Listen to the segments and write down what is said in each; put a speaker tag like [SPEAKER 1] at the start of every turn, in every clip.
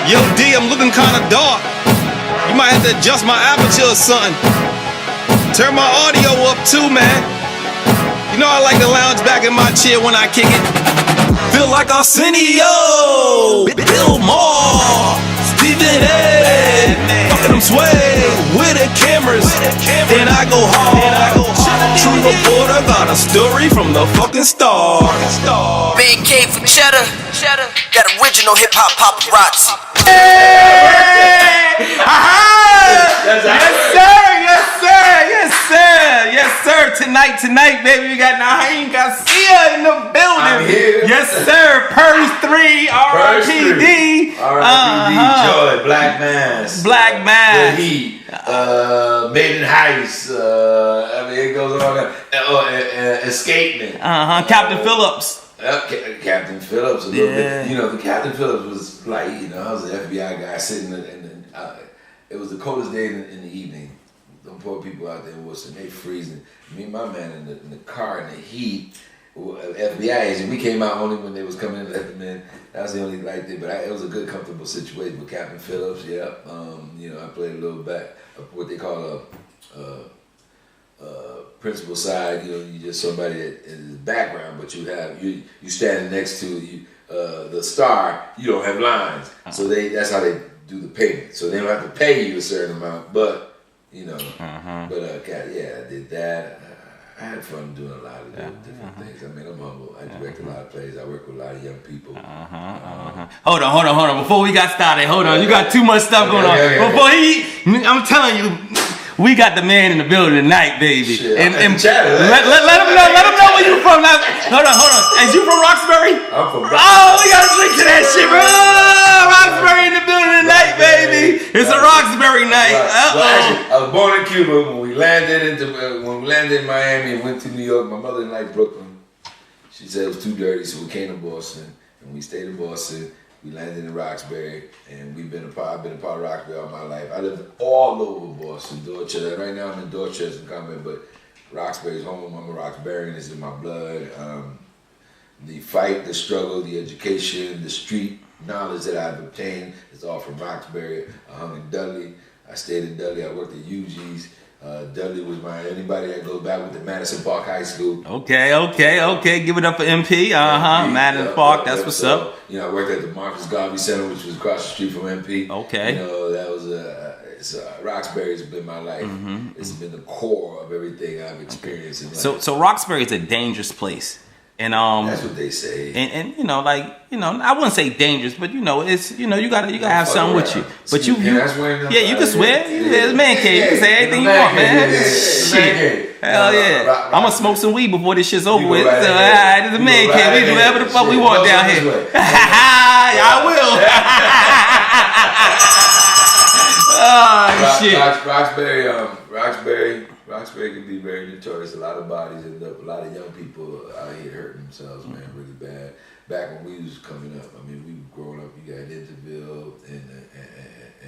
[SPEAKER 1] Yo, D, I'm looking kinda dark. You might have to adjust my aperture or something. Turn my audio up too, man. You know I like to lounge back in my chair when I kick it. Feel like Arsenio, Bill Maher, Stephen A. Fucking them sway with the cameras. Then I go hard. True reporter got a story from the fucking start.
[SPEAKER 2] Man Cave for Cheddar. Got original Hip Hop Paparazzi.
[SPEAKER 3] Hey! Yes, sir. Tonight, baby, we got Naheem Garcia in the building.
[SPEAKER 4] I'm here.
[SPEAKER 3] Yes, sir. Purge 3, RRPD.
[SPEAKER 4] Joy, Black Mass.
[SPEAKER 3] Black
[SPEAKER 4] The Heat. Maiden Heist. I mean, it goes on. Escapement.
[SPEAKER 3] Captain Phillips.
[SPEAKER 4] Captain Phillips, a little bit. You know, the Captain Phillips was like, you know, I was an FBI guy sitting it was the coldest day in the evening. Them poor people out there in Worcester, they freezing. Me and my man in the car in the heat, FBI agent, we came out only when they was coming in and let them in. That was the only light there, but it was a good, comfortable situation with Captain Phillips, yeah. You know, I played a little back, what they call a principal side, you know, you just somebody that in the background, but you standing next to the star, you don't have lines. So that's how they do the payment. So they don't have to pay you a certain amount, but you know, I did that. I had fun doing a lot of different things. I mean, I'm humble. I direct a lot of plays. I work with a lot of young people.
[SPEAKER 3] Hold on. Before we got started, you got too much stuff going on. I'm telling you, we got the man in the building tonight, baby.
[SPEAKER 4] Shit,
[SPEAKER 3] and
[SPEAKER 4] Cheddar,
[SPEAKER 3] let him know where you from. Now, hold on. Is you from Roxbury?
[SPEAKER 4] I'm from Roxbury.
[SPEAKER 3] Oh, we gotta drink to that shit, bro. Roxbury in the building tonight, baby. It's a Roxbury night.
[SPEAKER 4] Well, actually, I was born in Cuba. When we landed in Miami and went to New York, my mother didn't like Brooklyn. She said it was too dirty, so we came to Boston and we stayed in Boston. We landed in Roxbury, and I've been a part of Roxbury all my life. I lived all over Boston, Dorchester. Right now I'm in Dorchester, but Roxbury's home. I'm a Roxburian. It's in my blood. The fight, the struggle, the education, the street knowledge that I've obtained is all from Roxbury. I hung in Dudley. I stayed in Dudley. I worked at UG's. Dudley was anybody that goes back with the Madison Park High School.
[SPEAKER 3] Okay. Give it up for MP. Madison Park, that's what's up.
[SPEAKER 4] You know, I worked at the Marcus Garvey Center, which was across the street from MP.
[SPEAKER 3] Okay.
[SPEAKER 4] You know, that was Roxbury's been my life. It's been the core of everything I've experienced in life.
[SPEAKER 3] So Roxbury is a dangerous place. And
[SPEAKER 4] that's what they say.
[SPEAKER 3] And I wouldn't say dangerous, but you gotta have something with you. But you can swear. It's man cave. You can say anything you want, man. Shit. Hell yeah. I'm gonna smoke some weed before this shit's over with. So, it's a man cave. We do whatever the fuck we want down here. I will.
[SPEAKER 4] Roxbury can be very notorious. A lot of bodies end up, a lot of young people out here hurting themselves, man, really bad. Back when we was coming up, I mean, we were growing up, you got Interville and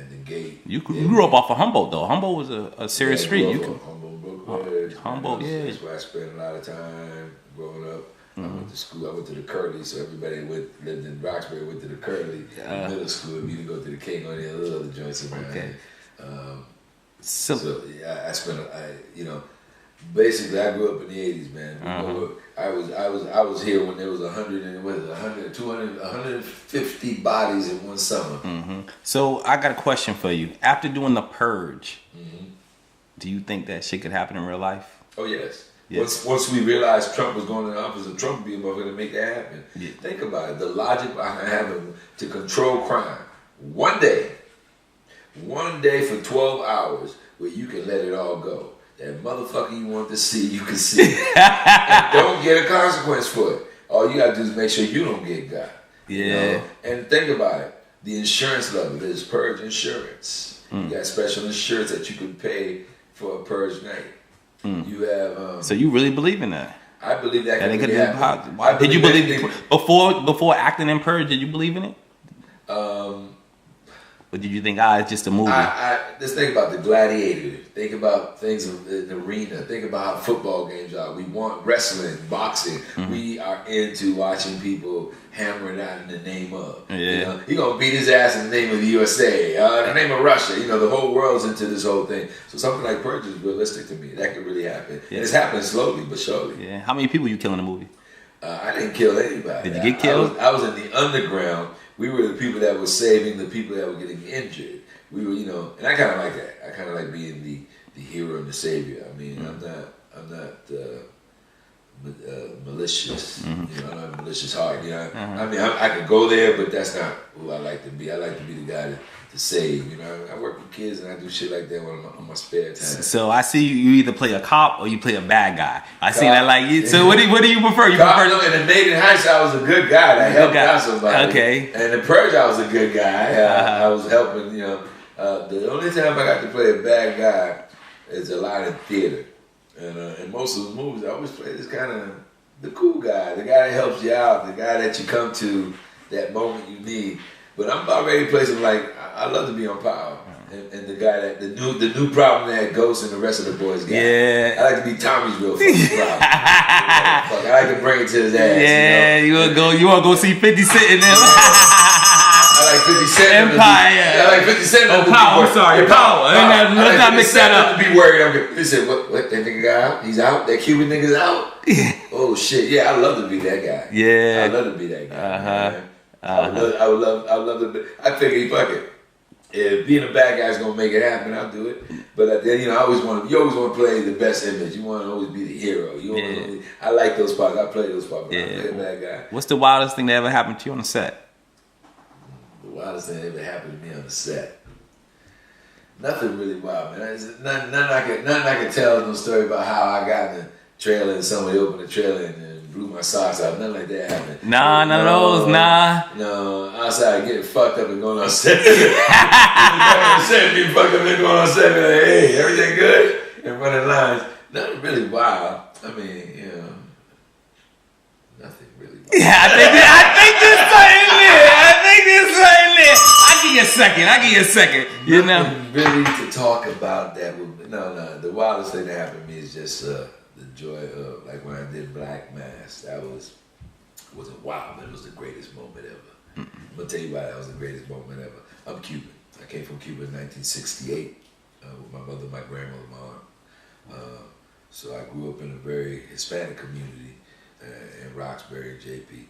[SPEAKER 4] the Gate.
[SPEAKER 3] You grew up off of Humboldt, though. Humboldt was a serious street.
[SPEAKER 4] Humboldt, Brooklyn.
[SPEAKER 3] Humboldt, yeah.
[SPEAKER 4] That's where I spent a lot of time growing up. I went to school. I went to the Curley, so everybody lived in Roxbury went to the Curley middle school. You didn't go to the King or any of the other joints around. Okay. So yeah, I spent, basically I grew up in the '80s, man. I was here when there was 150 bodies in one summer.
[SPEAKER 3] So I got a question for you. After doing the purge, do you think that shit could happen in real life?
[SPEAKER 4] Oh yes. Once we realized Trump was going to office, and Trump would be a motherfucker to make that happen. Yeah. Think about it. The logic behind having to control crime. One day for 12 hours where you can let it all go. That motherfucker you want to see, you can see. And don't get a consequence for it. All you gotta do is make sure you don't get got.
[SPEAKER 3] Yeah.
[SPEAKER 4] You know? And think about it. The insurance level, there's purge insurance. You got special insurance that you can pay for a purge night. You have.
[SPEAKER 3] So you really believe in that?
[SPEAKER 4] I believe that can really happen.
[SPEAKER 3] Did you believe before acting in purge? Did you believe in it? Or did you think, it's just a movie?
[SPEAKER 4] Just think about the Gladiator. Think about things in the arena. Think about how football games are. We want wrestling, boxing. Mm-hmm. We are into watching people hammer it out in the name of. Yeah. You know, he gonna beat his ass in the name of the USA, in the name of Russia. You know, the whole world's into this whole thing. So something like Purge is realistic to me. That could really happen. Yeah. And it's happening slowly but surely.
[SPEAKER 3] Yeah. How many people you kill in the movie?
[SPEAKER 4] I didn't kill anybody.
[SPEAKER 3] Did you get killed?
[SPEAKER 4] I was in the underground. We were the people that were saving the people that were getting injured. We were, you know, and I kind of like that. I kind of like being the hero and the savior. I mean, I'm not malicious. Mm-hmm. You know, I'm not malicious heart. You know, I mean, I could go there, but that's not who I like to be. I like to be the guy to save. You know, I work with kids and I do shit like that on my spare time.
[SPEAKER 3] So I see you either play a cop or you play a bad guy. I see that like you. So what do you prefer?
[SPEAKER 4] No, in the Nathan Heights, I was a good guy that helped out somebody.
[SPEAKER 3] Okay.
[SPEAKER 4] And in the Purge, I was a good guy. I was helping. You know, the only time I got to play a bad guy is a lot in theater, and most of the movies I always play this kind of the cool guy, the guy that helps you out, the guy that you come to that moment you need. But I'm about ready to play some like I love to be on Power, and the guy that the new problem that Ghost and the rest of the boys got. Yeah, I like to be Tommy's real fucking problem. I like to bring it to his ass.
[SPEAKER 3] Yeah, you know? You wanna go see 50 Cent in them.
[SPEAKER 4] I like 50 Cent.
[SPEAKER 3] Empire.
[SPEAKER 4] I like 50 Cent.
[SPEAKER 3] Oh, Power. I'm sorry, Power. Let's not mix that up.
[SPEAKER 4] Be worried. He said, "What? That nigga got out? He's out. That Cuban nigga's out." Oh shit! Yeah, I love to be that guy.
[SPEAKER 3] Yeah,
[SPEAKER 4] I love to be that guy. I would love to. I figure, fuck it. If being a bad guy is gonna make it happen, I'll do it. But then, you know, you always want to play the best image. You want to always be the hero. I like those parts. I play those parts. Yeah. I play a bad guy.
[SPEAKER 3] What's the wildest thing that ever happened to you on the set?
[SPEAKER 4] The wildest thing that ever happened to me on the set. Nothing really wild, man. Nothing I can tell no story about how I got in the trailer and somebody opened the trailer and blew my socks out. Nothing like that happened.
[SPEAKER 3] Nah, none of those, nah.
[SPEAKER 4] No, outside getting fucked up and going on set. Being fucked up and going on set. Like, hey, everything good? And running lines. Nothing really wild. I mean, you know, nothing really wild.
[SPEAKER 3] Yeah, I think there's something there. I give you a second. You know,
[SPEAKER 4] really to talk about that. No. The wildest thing that happened to me is just the joy of like when I did Black Mass. That wasn't wild, but it was the greatest moment ever. I'm gonna tell you why that was the greatest moment ever. I'm Cuban. I came from Cuba in 1968 with my mother, my grandmother, my aunt. So I grew up in a very Hispanic community in Roxbury and JP.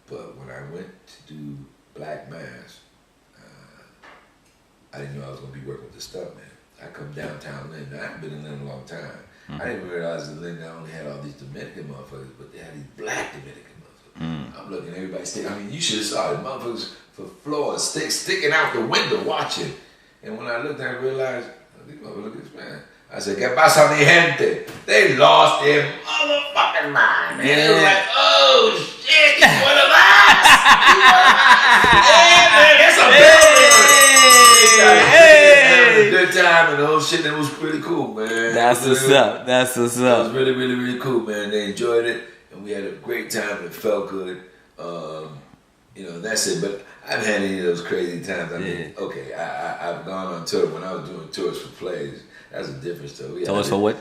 [SPEAKER 4] But when I went to do Black Mass, I didn't know I was going to be working with the stuntman. I come downtown Linden. I haven't been in Linden a long time. I didn't even realize that Linden not only had all these Dominican motherfuckers, but they had these black Dominican motherfuckers. I'm looking at everybody sticking. I mean, you should have saw the motherfuckers for floors sticking out the window watching. And when I looked, I realized, these motherfuckers, look at this man. I said, ¿Qué pasa, mi gente? They lost their motherfucking mind, man. It was like, oh, shit, he's one of us. Yeah, man, that's a having a good time and the whole shit. That was pretty cool, man.
[SPEAKER 3] That's what's up. It
[SPEAKER 4] was really, really, really cool, man. They enjoyed it, and we had a great time. It felt good. You know, that's it. But I've had any of those crazy times. I mean, okay, I've gone on tour when I was doing tours for plays. That's a different story.
[SPEAKER 3] Tours for what?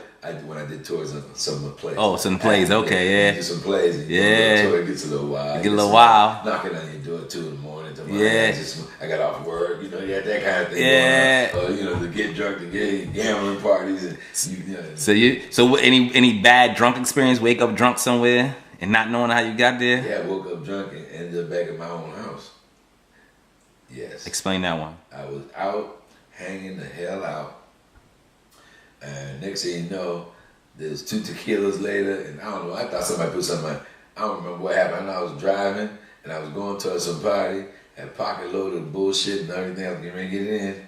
[SPEAKER 4] When I did tours on some plays.
[SPEAKER 3] Oh, some plays. Okay,
[SPEAKER 4] yeah. Some plays. And tour, it gets a little wild.
[SPEAKER 3] Get a little wild.
[SPEAKER 4] Knocking on your door at 2 in the morning.
[SPEAKER 3] Yeah.
[SPEAKER 4] I got off work. You know, you had that kind of thing.
[SPEAKER 3] Yeah.
[SPEAKER 4] Going on. You know, to get drunk, to get gambling parties, and you know.
[SPEAKER 3] So any bad drunk experience? Wake up drunk somewhere and not knowing how you got there?
[SPEAKER 4] Yeah, I woke up drunk and ended up back at my own house. Yes.
[SPEAKER 3] Explain that one.
[SPEAKER 4] I was out hanging the hell out. And next thing you know, there's 2 tequilas later, and I don't know, I thought somebody put something on. I don't remember what happened. I know I was driving, and I was going towards some party, had pocket loaded of bullshit and everything. I was getting ready to get in,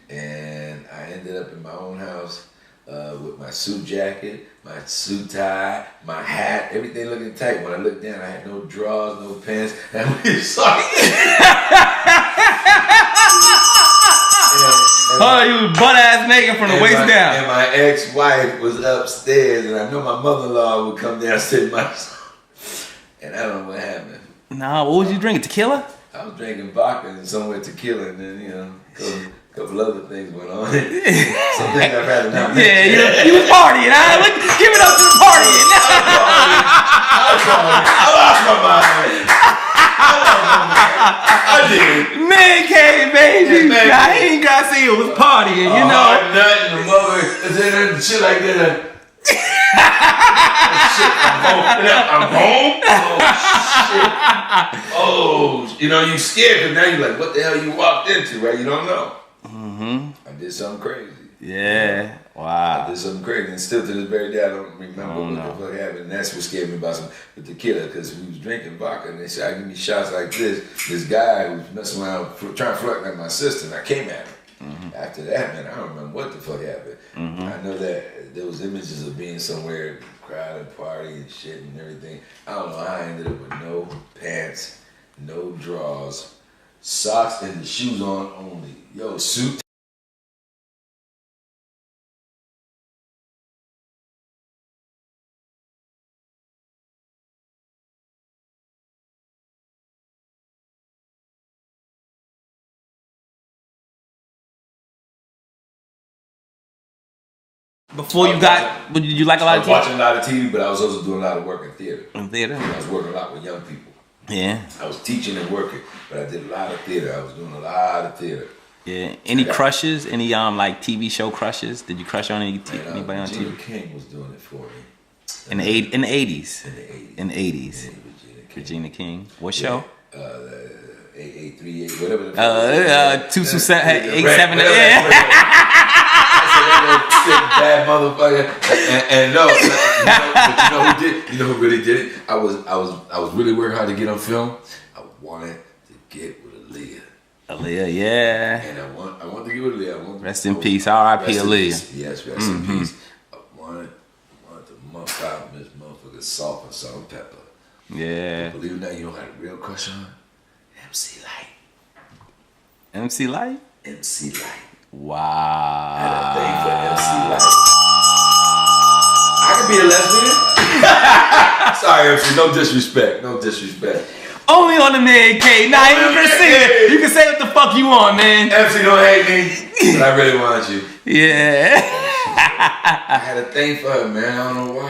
[SPEAKER 4] and I ended up in my own house with my suit jacket, my suit tie, my hat, everything looking tight. When I looked down, I had no drawers, no pants, and we saw
[SPEAKER 3] Oh, you was butt ass naked from the waist down.
[SPEAKER 4] And my ex-wife was upstairs, and I know my mother-in-law would come downstairs. And I don't know what happened.
[SPEAKER 3] Nah, what was you drinking? Tequila?
[SPEAKER 4] I was drinking vodka and somewhere tequila, and then a couple other things went on. Some things I've had to not mention.
[SPEAKER 3] Yeah, you was partying, huh? Give it up to the partying.
[SPEAKER 4] I lost my mind. I did.
[SPEAKER 3] Man cave, baby. Naheem Garcia was partying, you know.
[SPEAKER 4] Nothing, the mother, and shit like that. I'm home. Oh shit. Oh, you scared because now you're like, what the hell you walked into, right? You don't know. I did something crazy.
[SPEAKER 3] Yeah. Wow.
[SPEAKER 4] I did something crazy, and still to this very day I don't remember what the fuck happened. And that's what scared me about the tequila, because we was drinking vodka and they started giving me shots like this. This guy who was messing around trying to flirt like my sister, and I came at him. After that, man, I don't remember what the fuck happened. I know that there was images of being somewhere, crowded party and shit and everything. I don't know how I ended up with no pants, no drawers, socks and the shoes on only. Yo, suit.
[SPEAKER 3] Before you got, did you like a lot of TV?
[SPEAKER 4] I was watching a lot of TV, but I was also doing a lot of work in theater.
[SPEAKER 3] In theater?
[SPEAKER 4] I was working a lot with young people.
[SPEAKER 3] Yeah.
[SPEAKER 4] I was teaching and working, but I did a lot of theater. I was doing a lot of theater.
[SPEAKER 3] Yeah. Any crushes? Any like TV show crushes? Did you crush on anybody on TV?
[SPEAKER 4] Regina King was doing it for me.
[SPEAKER 3] In the 80s.
[SPEAKER 4] In the 80s.
[SPEAKER 3] In the 80s. Regina King. What show?
[SPEAKER 4] 8838, whatever the
[SPEAKER 3] 227,
[SPEAKER 4] bad motherfucker. And no, but you know who really did it? I was really working hard to get on film. I wanted to get with Aaliyah.
[SPEAKER 3] Aaliyah, yeah.
[SPEAKER 4] And I want to get with Aaliyah.
[SPEAKER 3] Rest in peace, R.I.P. Aaliyah.
[SPEAKER 4] Yes, rest in peace. I wanted to muff out Miss Motherfucker Salt and Pepper.
[SPEAKER 3] Yeah.
[SPEAKER 4] But believe it or not, you know who I had a real crush on? MC Light.
[SPEAKER 3] MC Light?
[SPEAKER 4] MC Light.
[SPEAKER 3] Wow.
[SPEAKER 4] I had a thing for MC Light. I could be a lesbian. Sorry, MC. No disrespect. No disrespect.
[SPEAKER 3] Only on the Man Cave. Naheem Garcia. You can say what the fuck you want, man.
[SPEAKER 4] MC, don't hate me, but I really want you.
[SPEAKER 3] Yeah.
[SPEAKER 4] I had a thing for her, man. I don't know why. I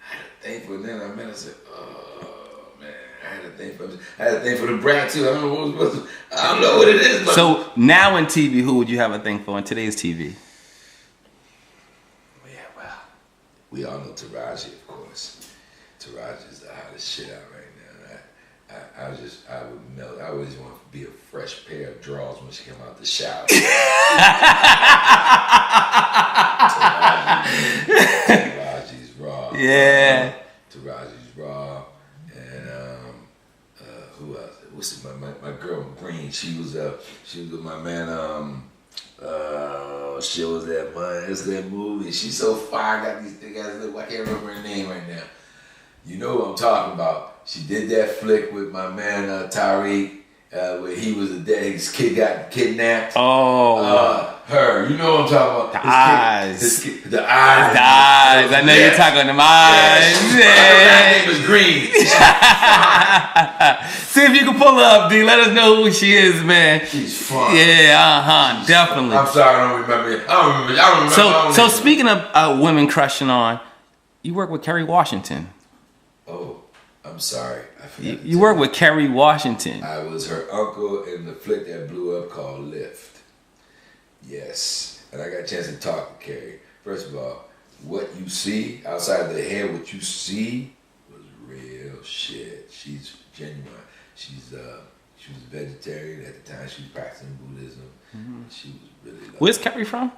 [SPEAKER 4] had a thing for her. Then I met her. I said, oh, man. I had a thing for her. I had a thing for the brat, too. I don't know what it is. But
[SPEAKER 3] So now in TV, who would you have a thing for in today's TV?
[SPEAKER 4] Yeah, well, we all know Taraji, of course. Taraji is the hottest shit out right now. I would melt. I always want to be a fresh pair of drawers when she come out the shower. Taraji's raw.
[SPEAKER 3] Yeah.
[SPEAKER 4] Taraji's raw. And who else? What's my girl Green? She was with my man. She was that man. It's that movie. She's so fine. Got these thick ass lips. I can't remember her name right now. You know what I'm talking about. She did that flick with my man Tariq, where he was his kid got kidnapped.
[SPEAKER 3] Oh.
[SPEAKER 4] Her. You know what I'm talking about.
[SPEAKER 3] The eyes.
[SPEAKER 4] The eyes.
[SPEAKER 3] The eyes. I know you're talking about them eyes.
[SPEAKER 4] Her name is Green.
[SPEAKER 3] See if you can pull her up, D. Let us know who she is, man.
[SPEAKER 4] She's fun.
[SPEAKER 3] Yeah, definitely.
[SPEAKER 4] I'm sorry, I don't remember. I don't remember.
[SPEAKER 3] So speaking of women crushing on, you work with Kerry Washington.
[SPEAKER 4] Oh, I'm sorry. I forgot.
[SPEAKER 3] You work with Kerry Washington.
[SPEAKER 4] I was her uncle in the flick that blew up called Lift. Yes. And I got a chance to talk to Kerry. First of all, what you see outside the hair, what you see was real shit. She's genuine. She was a vegetarian at the time. She was practicing Buddhism. She was really
[SPEAKER 3] Where's Kerry from?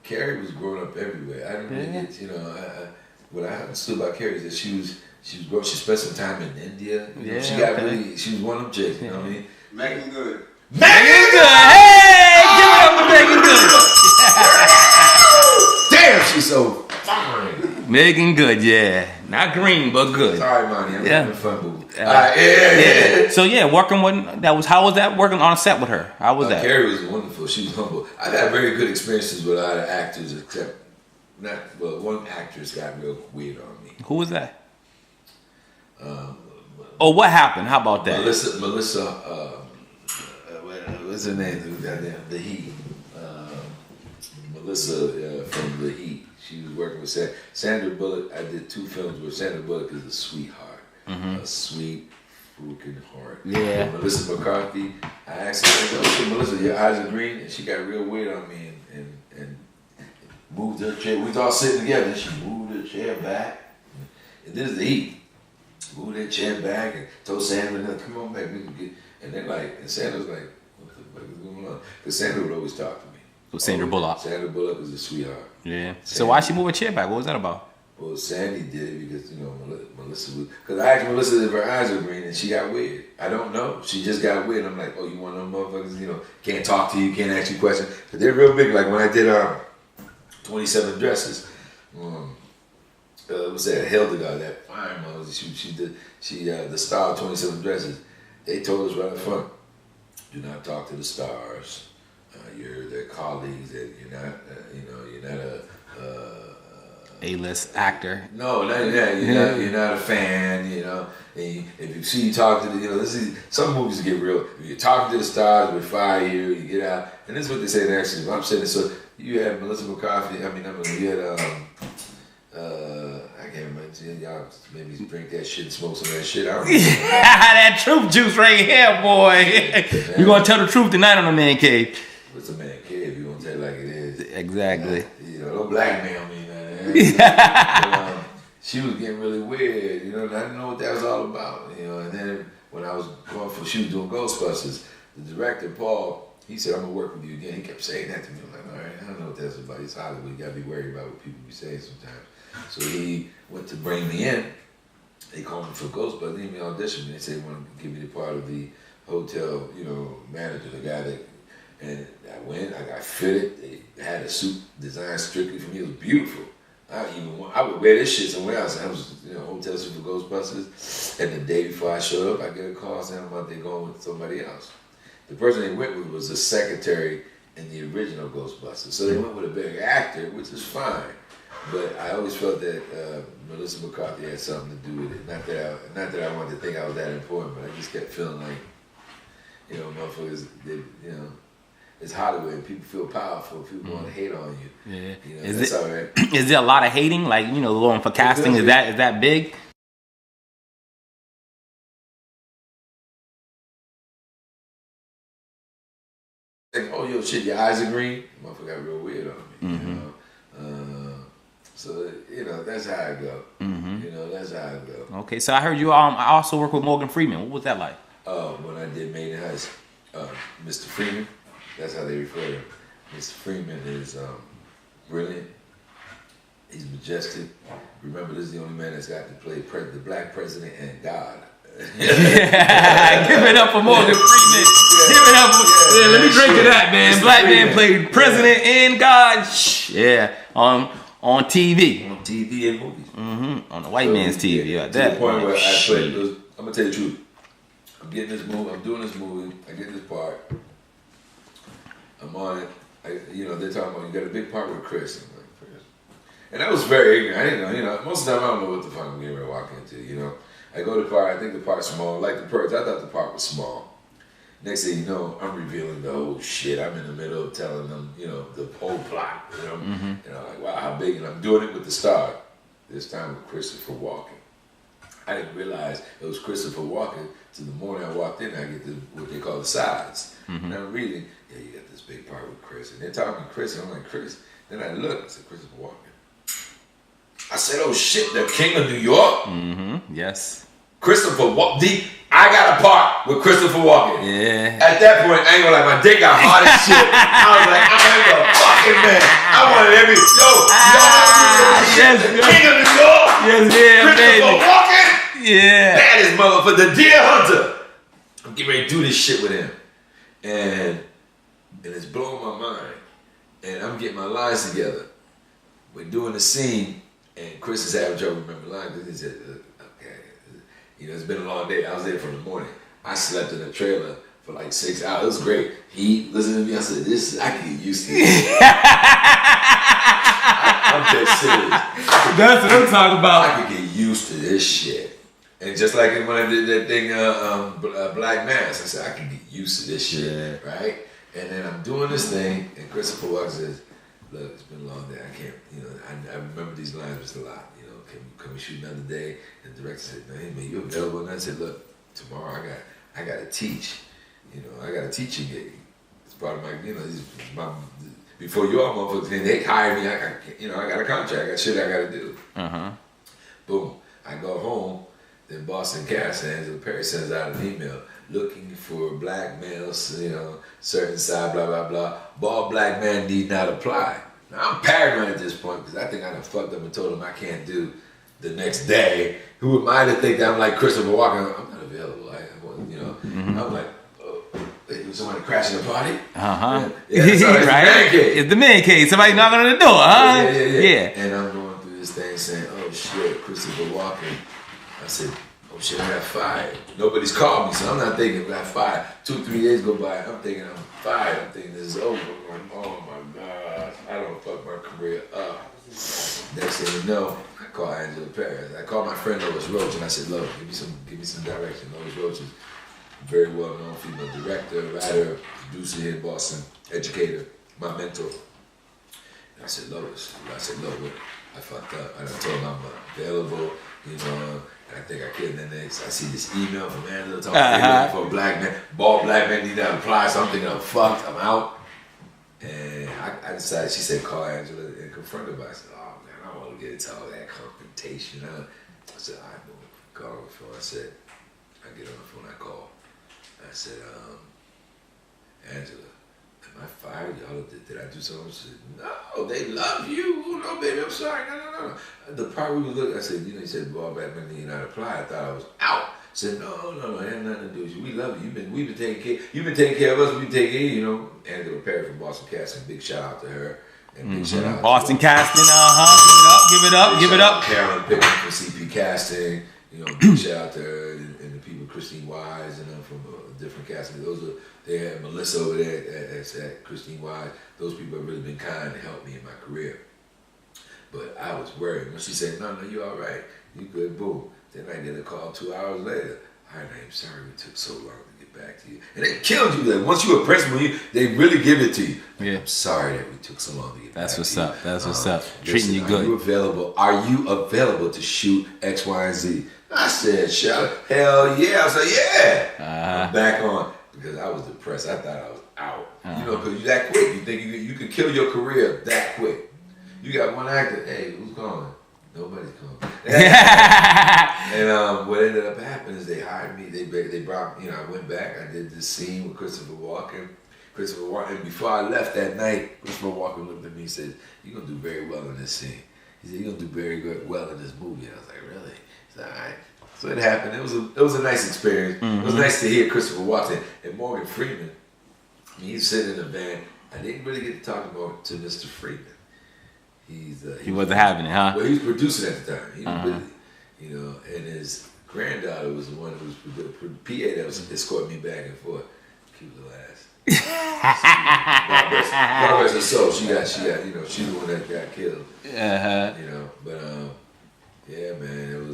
[SPEAKER 4] Kerry was growing up everywhere. I didn't really get, what I understood about Kerry is that she spent some time in India. She was one of them chicks, you know what I mean?
[SPEAKER 5] Megan Good.
[SPEAKER 3] Megan Good! Hey! Give it up for Megan Good!
[SPEAKER 4] Damn, she's so fine.
[SPEAKER 3] Megan Good, yeah. Not green, but good.
[SPEAKER 4] Sorry, Monty. I'm having fun, boo.
[SPEAKER 3] Yeah. So working with how was that working on a set with her? How was that?
[SPEAKER 4] Kerry was wonderful. She was humble. I've had very good experiences with a lot of actors, except one actress got real weird on me.
[SPEAKER 3] Who was that? Oh, what happened? How about that?
[SPEAKER 4] Melissa, what's her name? The Heat. Melissa from The Heat. She was working with Sandra Bullock. I did 2 films where Sandra Bullock is a sweetheart. A sweet freaking heart.
[SPEAKER 3] Yeah.
[SPEAKER 4] And Melissa McCarthy, I asked her, "Oh, Melissa, your eyes are green," and she got real weird on me and moved her chair. We was all sitting together, and she moved her chair back. And this is The Heat. Moved that chair back and told Sandra, "Come on back, we can get." And then and Sandra's like, "What the fuck is going on?" Because Sandra would always talk to me.
[SPEAKER 3] So Sandra Bullock.
[SPEAKER 4] Sandra Bullock is a sweetheart.
[SPEAKER 3] Yeah. So why she move a chair back? What was that about?
[SPEAKER 4] Well, Sandy did it because, Melissa was... Because I asked Melissa if her eyes were green, and she got weird. I don't know. She just got weird. I'm like, oh, you one of them motherfuckers, can't talk to you, can't ask you questions. But they're real big. Like when I did 27 Dresses, what's that? Hildegard, that fine mother, she the star of 27 Dresses. They told us right up front, do not talk to the stars. You're their colleagues. That you're not, you're not a
[SPEAKER 3] A-list actor.
[SPEAKER 4] No, not that. You're not a fan. And if you see you talk to the, some movies get real. If you're talking to the stars, we fire you. You get out, and this is what they say in action. I'm saying this. So you had Melissa McCarthy. You had I can't remember. Y'all maybe drink that shit, smoke some of that shit. I don't know.
[SPEAKER 3] That truth juice right here, boy. You're gonna tell the truth tonight on the Man Cave.
[SPEAKER 4] What's a man cave? You gonna tell it like it is.
[SPEAKER 3] Exactly.
[SPEAKER 4] Don't blackmail me, man. She was getting really weird, and I didn't know what that was all about, And then when I was she was doing Ghostbusters, the director, Paul, he said, I'm gonna work with you again. He kept saying that to me. I'm like, all right, I don't know what that's about. It's Hollywood. You gotta be worried about what people be saying sometimes. So he went to bring me in. They called me for Ghostbusters. They gave me an audition. They said they wanted to give me the part of the hotel, manager, the guy that. And I went, I got fitted. They had a suit designed strictly for me. It was beautiful. I would wear this shit somewhere else. I was, hotel suit for Ghostbusters. And the day before I showed up, I get a call saying I'm out there going with somebody else. The person they went with was the secretary in the original Ghostbusters. So they went with a big actor, which is fine. But I always felt that Melissa McCarthy had something to do with it. Not that I wanted to think I was that important, but I just kept feeling like, motherfuckers, it's Hollywood and people feel powerful. People want to hate on you.
[SPEAKER 3] Yeah.
[SPEAKER 4] That's all right.
[SPEAKER 3] Is there a lot of hating? Like, going for casting, is that big?
[SPEAKER 4] Like, oh, yo, shit, your eyes are green? Motherfucker got real weird on me, So, that's how I go. That's how I go.
[SPEAKER 3] Okay, so I heard you I also work with Morgan Freeman. What was that like?
[SPEAKER 4] When I did Made in Heights, Mr. Freeman, that's how they refer to him. Mr. Freeman is brilliant. He's majestic. Remember, this is the only man that's got to play the black president and God.
[SPEAKER 3] Give it up for Morgan Freeman. Give it up for let me drink to that, man. Mr. Black Freeman. Man played president and God. Yeah. On TV.
[SPEAKER 4] On TV and movies.
[SPEAKER 3] On the white man's TV.
[SPEAKER 4] Yeah, to the point where I played. I'm gonna tell you the truth. I'm getting this movie. I'm doing this movie. I get this part. I'm on it. They're talking about you got a big part with Chris. I'm like, Chris. And I was very ignorant. I didn't know. Most of the time I don't know what the fuck I'm getting ready to walk into. I go to the part. I think the part's small. Like the Purge. I thought the part was small. Next thing you know, I'm revealing the whole shit. I'm in the middle of telling them, the whole plot. Like, wow, how big? And I'm doing it with the star. This time with Christopher Walken. I didn't realize it was Christopher Walken till the morning I walked in. I get what they call the sides. And I'm reading. Yeah, you got this big part with Chris. And they're talking to Chris, and I'm like, Chris. Then I look. I said, Christopher Walken. I said, oh shit, the King of New York.
[SPEAKER 3] Yes.
[SPEAKER 4] Christopher Walken. I got a part with Christopher Walken.
[SPEAKER 3] Yeah.
[SPEAKER 4] At that point, I ain't gonna lie, my dick got hard as shit. I was like, I'm a fucking man. I wanted every the King of New York.
[SPEAKER 3] Yes, yeah,
[SPEAKER 4] Christopher
[SPEAKER 3] baby.
[SPEAKER 4] Walken.
[SPEAKER 3] Yeah.
[SPEAKER 4] That is motherfucker, the Deer Hunter. I'm getting ready to do this shit with him, and it's blowing my mind. And I'm getting my lines together. We're doing the scene, and Chris is having trouble remembering lines because he said, okay. It's been a long day. I was there from the morning. I slept in the trailer for like 6 hours. It was great. He listened to me. I said, I can get used to this. I'm dead serious.
[SPEAKER 3] That's what I'm talking about.
[SPEAKER 4] I could get used to this shit. And just like when I did that thing, Black Mass, I said, I can get used to this shit, right? And then I'm doing this thing, and Christopher Walken says, look, it's been a long day. I can't, I remember these lines just a lot. Can we shoot another day? And the director said, man, you available? And I said, look, tomorrow I got to teach. I got a teaching gig. It's part of my, before you all motherfuckers, they hired me. I got a contract. I got shit I got to do. Boom. I go home. Then Boston Cast, Angela Perry sends out an email looking for black males, certain side, blah, blah, blah. Bald black man need not apply. Now, I'm paranoid at this point because I think I done fucked up and told him I can't do the next day. Who am I to think that I'm like Christopher Walken? I'm not available. I'm like, was somebody crashing the party? Yeah, right?
[SPEAKER 3] It's the man cave. Somebody knocking on the door, huh?
[SPEAKER 4] Yeah. And I'm going through this thing saying, oh shit, Christopher Walken. I said, oh shit, I got fired. Nobody's called me, so I'm not thinking I got fired. 2-3 days go by, I'm thinking I'm fired. I'm thinking this is over. Oh my God, I don't fuck my career up. Next thing you know, I call Angela Perry. I called my friend Lois Roach and I said, look, give me some direction. Lois Roach is a very well known female director, writer, producer here in Boston, educator, my mentor. And I said, Lois, look, I fucked up. And I told her I'm available, and I think I could. And then I see this email from Angela talking for a black man, bald black man need to apply something. I'm fucked. I'm out. And I decided. She said, call Angela and confront her. But I said, oh man, I don't want to get into all that confrontation. I said, I know. Call on the phone. I said, I get on the phone. I call. I said, Angela, am I fired? Y'all did I do something? She said, no, they love you. Oh, no, baby, I'm sorry. No. The part we were looking, I said, you said, ball back when you not apply. I thought I was out. I said, no, it had nothing to do with you. We love you. We've been taking care. You've been taking care of us. We've been taking care of you. Angela Perry from Boston Casting. Big shout out to her. And big shout out
[SPEAKER 3] Boston
[SPEAKER 4] to
[SPEAKER 3] Casting. Give it up.
[SPEAKER 4] Carolyn Pickett from CP Casting. Big shout out to her and the people, Christine Wise and from different casting. They had Melissa over there at Christine Wise. Those people have really been kind to help me in my career. But I was worried. When she said, no, you all right. You good, boom. Then I get a call 2 hours later. Hi, I'm sorry we took so long to get back to you. And they killed you. That once you're a principal, they really give it to you. Yeah. I'm sorry that we took so long to get back to you.
[SPEAKER 3] That's what's up. Treating you good.
[SPEAKER 4] Are you available to shoot X, Y, and Z? I said, hell yeah. I said, yeah. I'm back on. Because I was depressed. I thought I was out. Because you that quick. You think you could kill your career that quick. You got one actor. Hey, who's calling? Nobody's calling. And what ended up happening is they hired me. They brought, I went back. I did this scene with Christopher Walken. And before I left that night, Christopher Walken looked at me and said, you're going to do very well in this scene. He said, you're going to do very well in this movie. And I was like, really? He said, all right. So it happened. It was a nice experience. It was nice to hear Christopher Walken and Morgan Freeman. He's sitting in the van. I didn't really get to talk to Mr. Freeman.
[SPEAKER 3] He wasn't having it, huh?
[SPEAKER 4] Well, he was producing at the time. He was busy, and his granddaughter was the one who was the PA that was escorting me back and forth. Cute little ass. God rest her soul. She got, she's the one that got killed. But yeah, man,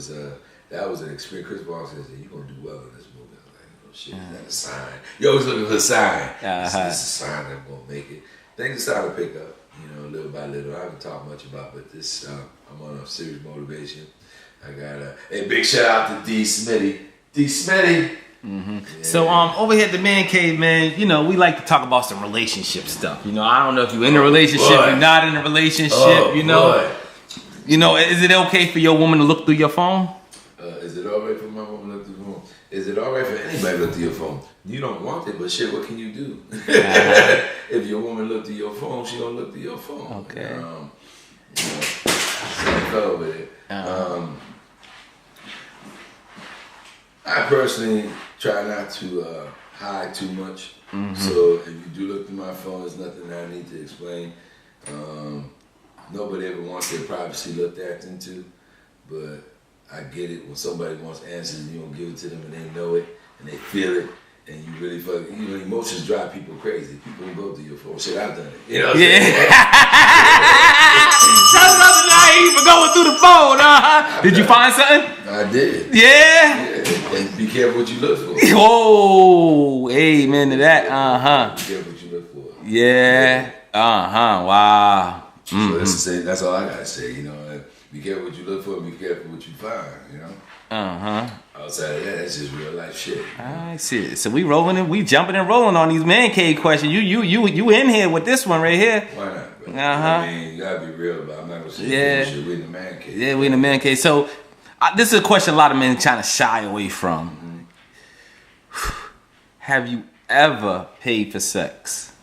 [SPEAKER 4] that was an experience. Chris Bosh said, "You're gonna do well in this movie." I was like, "Oh shit, is that a sign?" You always looking for a sign. This is a sign that I'm gonna make it. Things started to pick up, little by little. I haven't talked much about, but this I'm on a serious motivation. I got a big shout out to D. Smitty. D. Smitty.
[SPEAKER 3] Yeah. So over here at the Man Cave, man, we like to talk about some relationship stuff. I don't know if you're in a relationship, you're not in a relationship. Is it okay for your woman to look through your phone?
[SPEAKER 4] Is it all right for my woman to look through your phone? Is it all right for anybody to look through your phone? You don't want it, but shit, what can you do? If your woman look through your phone, she gonna look through your phone. Okay. So with it. I personally try not to hide too much. So if you do look through my phone, there's nothing that I need to explain. Nobody ever wants their privacy looked at into, but I get it when somebody wants answers and you don't give it to them and they know it and they feel it and you really emotions drive people crazy. People will go through your phone. Shit, I've done it. That was the night.
[SPEAKER 3] ain't even going through the phone. Did you find something?
[SPEAKER 4] I did.
[SPEAKER 3] Yeah.
[SPEAKER 4] And be careful what you look for.
[SPEAKER 3] Oh, amen to that.
[SPEAKER 4] Be careful what you look for.
[SPEAKER 3] Yeah. Wow.
[SPEAKER 4] So that's all I gotta say. You know, be careful what you look for. Be careful what you find. You know. Outside of that, that's just real life shit.
[SPEAKER 3] I see. So we rolling and we jumping and rolling on these man cave questions. You in here with this one right here.
[SPEAKER 4] Why not? Bro? I mean, you gotta be real about it. I'm not gonna say bullshit. We in the man cave.
[SPEAKER 3] Yeah, we in the man cave. So this is a question a lot of men trying to shy away from. Have you ever paid for sex?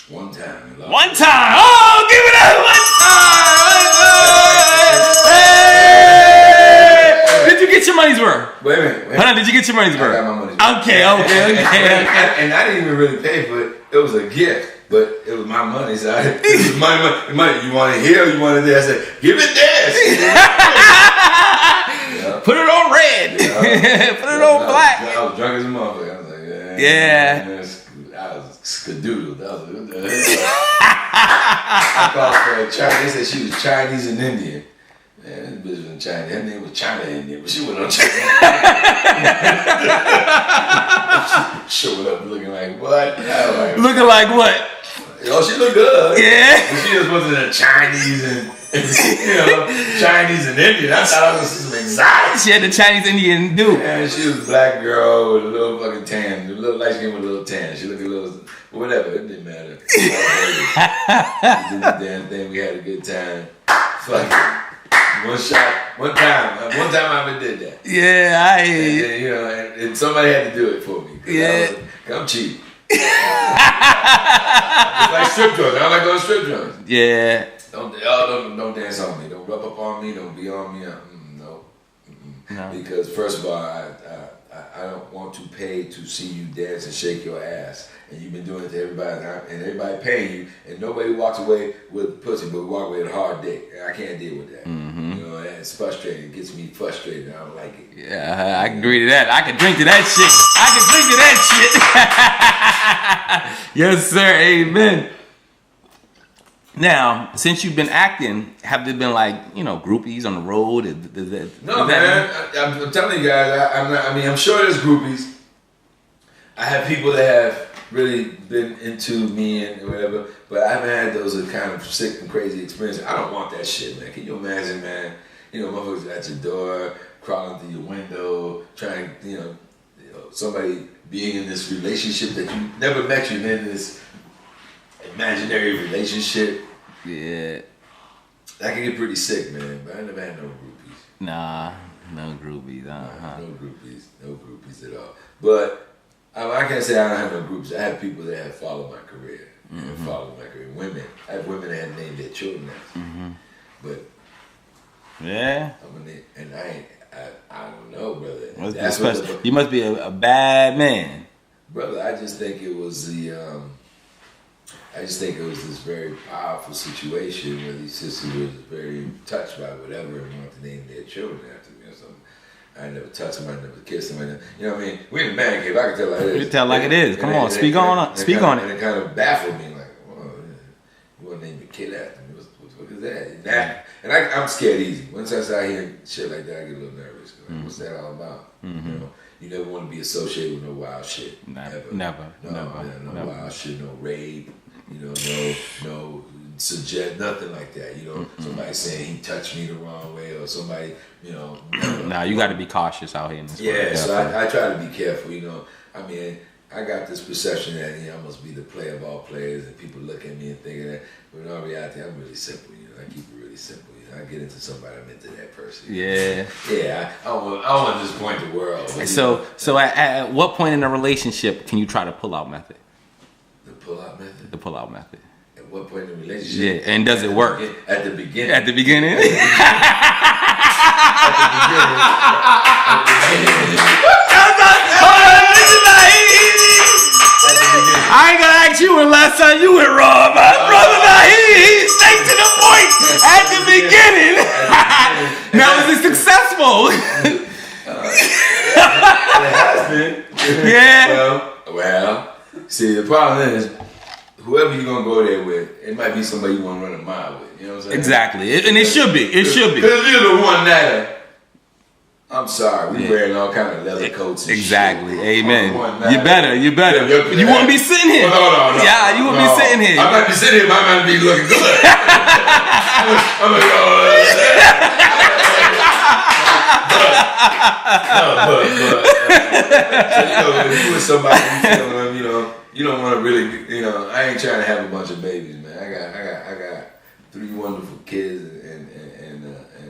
[SPEAKER 4] One time.
[SPEAKER 3] One time. Oh, give it up. One time. Hey! Did you get your money's worth?
[SPEAKER 4] Wait a minute.
[SPEAKER 3] Hold on, did you get your money's worth?
[SPEAKER 4] I got my money's worth.
[SPEAKER 3] Okay.
[SPEAKER 4] And I didn't even really pay for it. It was a gift. But it was my money, so it was my money. You want it here or you want it there? I said, give it this.
[SPEAKER 3] Put it on red. Put it on black.
[SPEAKER 4] I was drunk as a motherfucker. I was like,
[SPEAKER 3] yeah.
[SPEAKER 4] I was skadoodled. I called for a Chinese. They said she was Chinese and Indian. Man, this bitch was Chinese. Her name was China Indian, but she wasn't on China. Showing up looking like what?
[SPEAKER 3] Looking like what?
[SPEAKER 4] Oh, she looked good.
[SPEAKER 3] Yeah.
[SPEAKER 4] But she just wasn't a Chinese and Chinese and Indian. I thought I was some exotic.
[SPEAKER 3] She had the Chinese Indian dude.
[SPEAKER 4] And she was a black girl with a little fucking tan, a little light skin with a little tan. She looked a little, whatever. It didn't matter. We did the damn thing. We had a good time. Fuck it. One shot, one time. One time I ever did that.
[SPEAKER 3] Yeah, I hear you.
[SPEAKER 4] And, you know, and somebody had to do it for me.
[SPEAKER 3] Yeah.
[SPEAKER 4] I'm cheap. It's like strip joints. I don't like going to strip joints.
[SPEAKER 3] Yeah.
[SPEAKER 4] Don't dance on me. Don't rub up on me. Don't be on me. No. Because first of all, I don't want to pay to see you dance and shake your ass. And you've been doing it to everybody, and everybody paying you, and nobody walks away with pussy, but we walk away with a hard dick. And I can't deal with that. You know, it's frustrating. It gets me frustrated. I don't like it.
[SPEAKER 3] Yeah, I can agree to that. I can drink to that shit. Yes, sir. Amen. Now, since you've been acting, have there been groupies on the road?
[SPEAKER 4] No, man. I'm telling you guys. I'm sure there's groupies. I have people that have really been into me and whatever, but I haven't had those kind of sick and crazy experiences. I don't want that shit, man. Can you imagine, man? You know, motherfuckers at your door, crawling through your window, trying, somebody being in this relationship that you never met, you in this imaginary relationship.
[SPEAKER 3] Yeah.
[SPEAKER 4] That can get pretty sick, man. But I never had no groupies.
[SPEAKER 3] Nah, no groupies.
[SPEAKER 4] No groupies at all. But I can't say I don't have no groups. I have people that have followed my career. Women. I have women that have named their children after me. But
[SPEAKER 3] yeah.
[SPEAKER 4] I don't know, brother.
[SPEAKER 3] You must be a bad man.
[SPEAKER 4] Brother, I just think it was this very powerful situation where these sisters were very touched by whatever and wanted to name their children after me or something. I never touched them, I never kissed them. You know what I mean? We in the man cave. I can tell like this.
[SPEAKER 3] You tell like it is. Come on, speak on it.
[SPEAKER 4] And it kind of baffled me, like, well, you want to name your kid after me? What is that? And I'm scared easy. Once I start hearing shit like that, I get a little nervous. What's that all about? You know, you never want to be associated with no wild shit. Never. No wild shit, no rape. You know, no suggest nothing like that. You know, somebody saying he touched me the wrong way or somebody,
[SPEAKER 3] Nah, you got to be cautious out here in this world.
[SPEAKER 4] Yeah, so I try to be careful. You know, I mean, I got this perception that I must be the player of all players, and people look at me and think that. But in all reality, I'm really simple. I keep it really simple. I get into somebody, I'm into that person.
[SPEAKER 3] Yeah.
[SPEAKER 4] Yeah, I don't want to disappoint the world.
[SPEAKER 3] So at what point in a relationship can you try the pull-out method?
[SPEAKER 4] The pull-out method?
[SPEAKER 3] The pull-out method.
[SPEAKER 4] At what point in the relationship?
[SPEAKER 3] Yeah, and does it work?
[SPEAKER 4] At the beginning.
[SPEAKER 3] At the beginning? I ain't gonna ask you when last time you went raw, my brother. Now he stayed to the point at the beginning. Now is it successful?
[SPEAKER 4] It has been.
[SPEAKER 3] Yeah.
[SPEAKER 4] Well, see, the problem is whoever you're gonna go there with, it might be somebody you want to run a mile with. You know what I'm saying?
[SPEAKER 3] Exactly, and it should be. It should be.
[SPEAKER 4] Because you're the one that. I'm sorry, we wearing all kind of leather coats and
[SPEAKER 3] exactly.
[SPEAKER 4] shit.
[SPEAKER 3] Amen. You better. You wouldn't be sitting here.
[SPEAKER 4] Well, no.
[SPEAKER 3] Yeah, you wouldn't be sitting here.
[SPEAKER 4] I might be sitting here, but I might be looking good. I'm gonna go. If you with somebody, you don't want to really, I ain't trying to have a bunch of babies, man. I got 3 wonderful kids and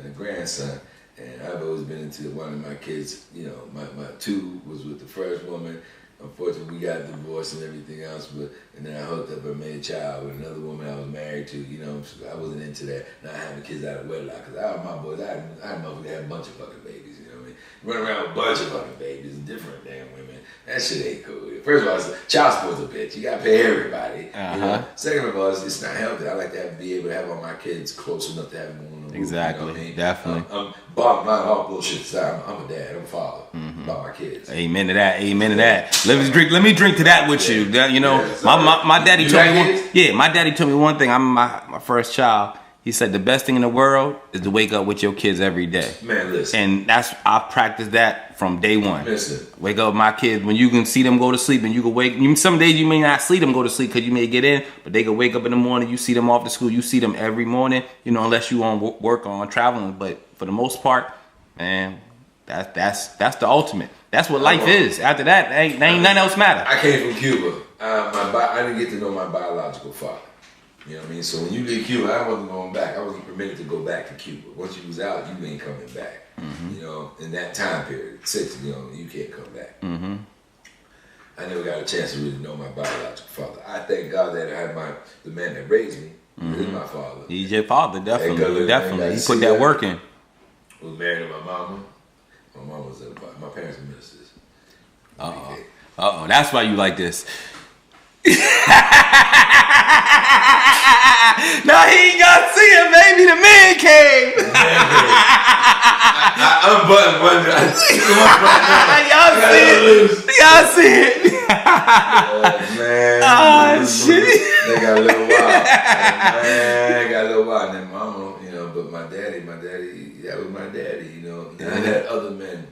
[SPEAKER 4] a grandson. And I've always been into one of my kids, my 2 was with the first woman. Unfortunately, we got divorced and everything else, and then I hooked up and made a child with another woman I was married to, so I wasn't into that, not having kids out of wedlock, because my boys, I had a bunch of fucking babies, you know what I mean? Run around with a bunch of fucking babies, different damn women. That shit ain't cool. First of all, child support's a bitch. You gotta pay everybody. Second of all, it's not healthy. I like to be able to have all my kids close enough to have them on the roof.
[SPEAKER 3] Exactly.
[SPEAKER 4] You know what I mean?
[SPEAKER 3] Definitely.
[SPEAKER 4] All bullshit aside, I'm a dad. I'm a father. About my kids.
[SPEAKER 3] Amen to that. Amen to that. Let me drink to that with you. My daddy told me. My daddy told me one thing. I'm my first child. He said the best thing in the world is to wake up with your kids every day.
[SPEAKER 4] Man, listen.
[SPEAKER 3] And I practiced that from day one.
[SPEAKER 4] Listen.
[SPEAKER 3] Wake up with my kids when you can see them go to sleep, and you can wake. Some days you may not see them go to sleep because you may get in, but they can wake up in the morning. You see them off to school. You see them every morning. Unless you on work or on traveling. But for the most part, man, that's the ultimate. That's what life is. After that, ain't nothing else matter.
[SPEAKER 4] I came from Cuba. I didn't get to know my biological father. You know what I mean? So when you leave Cuba, I wasn't going back. I wasn't permitted to go back to Cuba. Once you was out, you ain't coming back. In that time period, 6, you can't come back. I never got a chance to really know my biological father. I thank God that I had the man that raised me. He's my father.
[SPEAKER 3] He's your father, definitely. Definitely. He put that work in.
[SPEAKER 4] I was married to my mama. My mom was my parents were ministers.
[SPEAKER 3] That's why you like this. Naheem Garcia, baby, the man cave.
[SPEAKER 4] I'm button.
[SPEAKER 3] Y'all see it.
[SPEAKER 4] Man.
[SPEAKER 3] Shit.
[SPEAKER 4] They got a little wild. And then mama, but my daddy, that was my daddy, And I had other men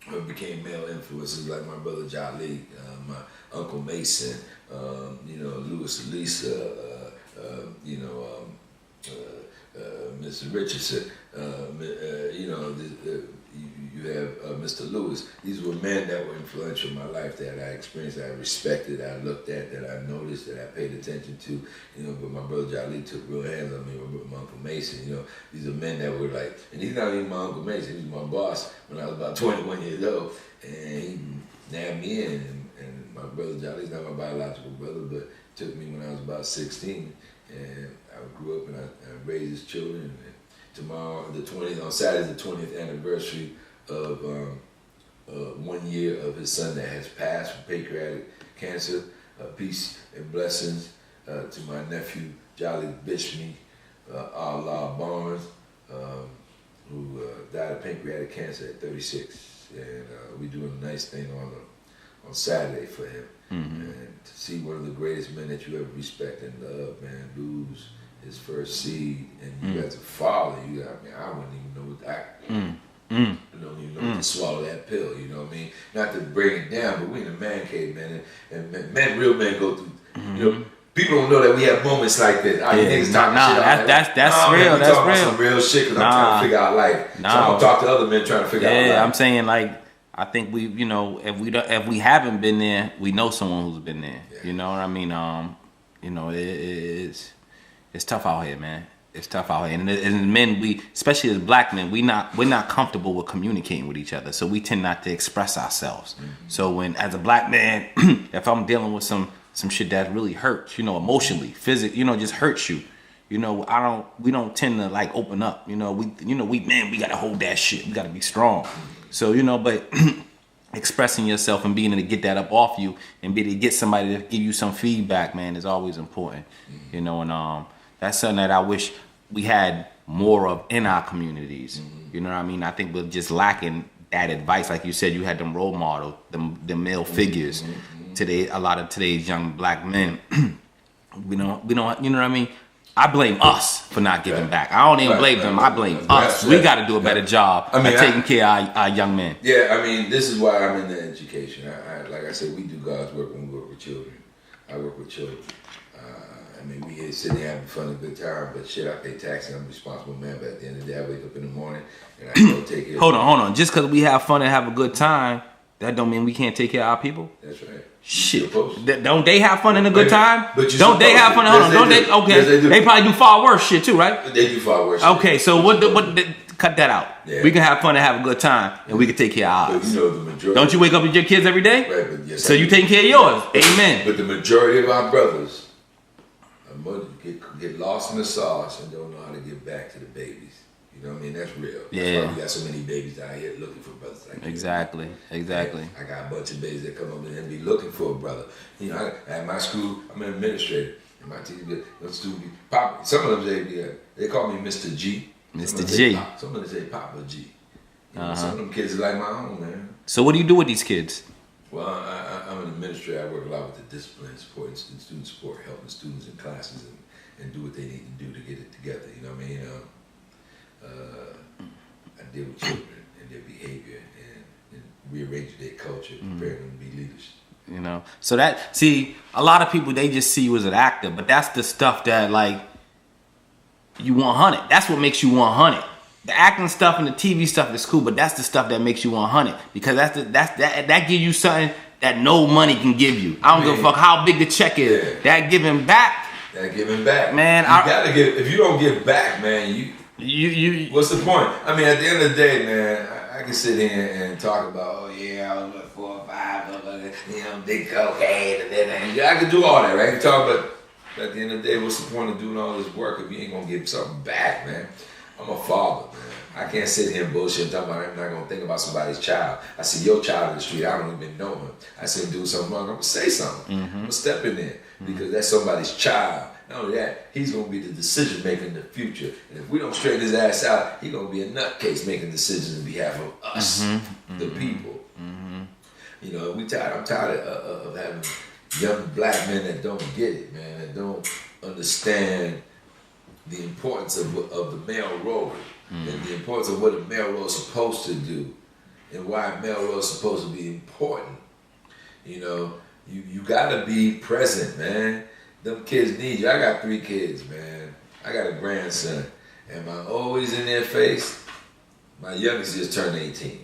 [SPEAKER 4] who became male influences, like my brother Jali, my Uncle Mason, Louis Elisa, Mr. Richardson, you have Mr. Lewis. These were men that were influential in my life that I experienced, that I respected, that I looked at, that I noticed, that I paid attention to. But my brother Jali took real hands on me. My Uncle Mason, these are men that were like, and he's not even my Uncle Mason. He was my boss when I was about 21 years old, and he nabbed me in. And my brother Jolly's not my biological brother, but took me when I was about 16, and I grew up and I raised his children. And tomorrow, on Saturday, the 20th anniversary of 1 year of his son that has passed from pancreatic cancer. Peace and blessings to my nephew Jolly Bishme, Allah Barnes, who died of pancreatic cancer at 36, and we're doing a nice thing on Saturday for him. And to see one of the greatest men that you ever respect and love, man, lose his first seed, and you as a father, I wouldn't even know what that. I don't even know what to swallow that pill. You know what I mean? Not to bring it down, but we in a man cave, man, and real men go through. People don't know that we have moments like this. Niggas talking shit out.
[SPEAKER 3] That's real.
[SPEAKER 4] Man,
[SPEAKER 3] that's
[SPEAKER 4] talking
[SPEAKER 3] real.
[SPEAKER 4] About some real shit because I'm trying to figure out life. So I'm talk to other men trying to figure out life.
[SPEAKER 3] Yeah, I'm saying I think we, if we haven't been there, we know someone who's been there. Yeah. You know what I mean? It's tough out here, man. It's tough out here, and men, especially as black men, we're not comfortable with communicating with each other, so we tend not to express ourselves. So when, as a black man, if I'm dealing with some shit that really hurts, emotionally, physically, just hurts you, we don't tend to like open up. We gotta hold that shit. We gotta be strong. So but expressing yourself and being able to get that up off you and be able to get somebody to give you some feedback, man, is always important. And that's something that I wish we had more of in our communities. You know what I mean? I think we're just lacking that advice. Like you said, you had them role models, the male figures. Today, a lot of today's young black men, We don't, you know what I mean? I blame us for not giving back. I don't even blame them. I blame us. We got to do a better job of taking care of our young men.
[SPEAKER 4] Yeah, I mean, this is why I'm in the education. Like I said, we do God's work when we work with children. I work with children. I mean, we here sitting there having fun, a good time, but shit, I pay taxes. I'm a responsible man. But at the end of the day, I wake up in the morning and I go take care. Hold
[SPEAKER 3] on. Just because we have fun and have a good time, that don't mean we can't take care of our people.
[SPEAKER 4] That's right.
[SPEAKER 3] Shit, don't they have fun and a good time?
[SPEAKER 4] But
[SPEAKER 3] don't they have fun? Hold on, don't they? Okay,
[SPEAKER 4] yes,
[SPEAKER 3] they probably do far worse shit too, right?
[SPEAKER 4] They do far worse.
[SPEAKER 3] Okay, so what? Cut that out. Yeah. We can have fun and have a good time, and we can take care of ours.
[SPEAKER 4] But you know, the majority.
[SPEAKER 3] Don't you wake up with your kids every day?
[SPEAKER 4] Right, but yes.
[SPEAKER 3] So you taking care of yours? Amen.
[SPEAKER 4] But the majority of our brothers get lost in the sauce and don't know how to get back to the babies. You know what I mean? That's real.
[SPEAKER 3] Yeah.
[SPEAKER 4] That's why we got so many babies out here looking for brothers like that.
[SPEAKER 3] Exactly.
[SPEAKER 4] I got a bunch of babies that come up and be looking for a brother. You know, at my school, I'm an administrator. And my teacher, some of them they call me Mr. G.
[SPEAKER 3] Mr. G.
[SPEAKER 4] Some of them say Papa G. You know, some of them kids are like my own, man.
[SPEAKER 3] So what do you do with these kids?
[SPEAKER 4] Well, I'm an administrator. I work a lot with the discipline, support, and student support, helping students in classes and do what they need to do to get it together. You know what I mean? I deal with children and their behavior and rearrange their culture, prepare them to be leaders.
[SPEAKER 3] You know, so a lot of people, they just see you as an actor, but that's the stuff that like you want hunted. That's what makes you want hunted. The acting stuff and the TV stuff is cool, but that's the stuff that makes you want hunted because that gives you something that no money can give you. I don't give a fuck how big the check is. Yeah. That giving back, man.
[SPEAKER 4] You gotta give. If you don't give back, man, you. What's the point? I mean, at the end of the day, man, I can sit here and talk about, oh yeah, I was like 4 or 5, you know, big cocaine, and then I can do all that, right? I can talk, but at the end of the day, what's the point of doing all this work if you ain't gonna give something back, man? I'm a father, man. I can't sit here and bullshit and talk about I'm not gonna think about somebody's child. I see your child in the street, I don't even know him. I see him do something wrong, I'm gonna say something. I'm gonna step in there because that's somebody's child. Not only that, he's gonna be the decision maker in the future. And if we don't straighten his ass out, he's gonna be a nutcase making decisions on behalf of us, the people. You know, I'm tired of having young black men that don't get it, man, that don't understand the importance of the male role and the importance of what a male role is supposed to do and why a male role is supposed to be important. You know, you gotta be present, man. Them kids need you. I got 3 kids, man. I got a grandson. Am I always in their face? My youngest just turned 18.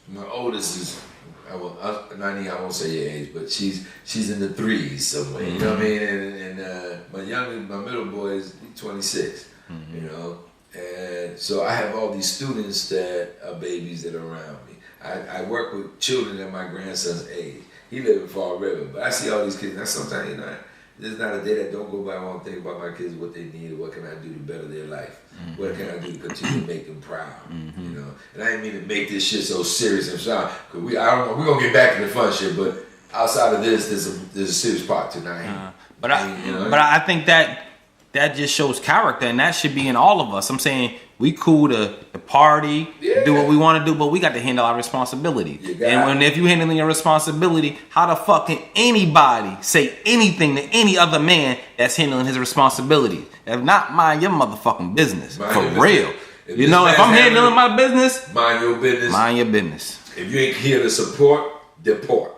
[SPEAKER 4] My oldest is, I won't say your age, but she's in the 3s somewhere. You know what I mean? And my middle boy is 26. You know, and so I have all these students that are babies that are around me. I work with children at my grandson's age. He lives in Fall River, but I see all these kids. Now sometimes, you know, there's not a day that don't go by I won't think about my kids, what they need, what can I do to better their life? What can I do to continue to make them proud? You know, and I didn't mean to make this shit so serious and shot, cause we're gonna get back to the fun shit, but outside of this, there's a serious part tonight.
[SPEAKER 3] But I think that just shows character, and that should be in all of us. I'm saying we cool to party, do what we want to do, but we got to handle our responsibility. And if you handling your responsibility, how the fuck can anybody say anything to any other man that's handling his responsibility? If not, mind your motherfucking business. For real. You know, if I'm handling my business,
[SPEAKER 4] mind your business.
[SPEAKER 3] Mind your business.
[SPEAKER 4] If you ain't here to support, depart.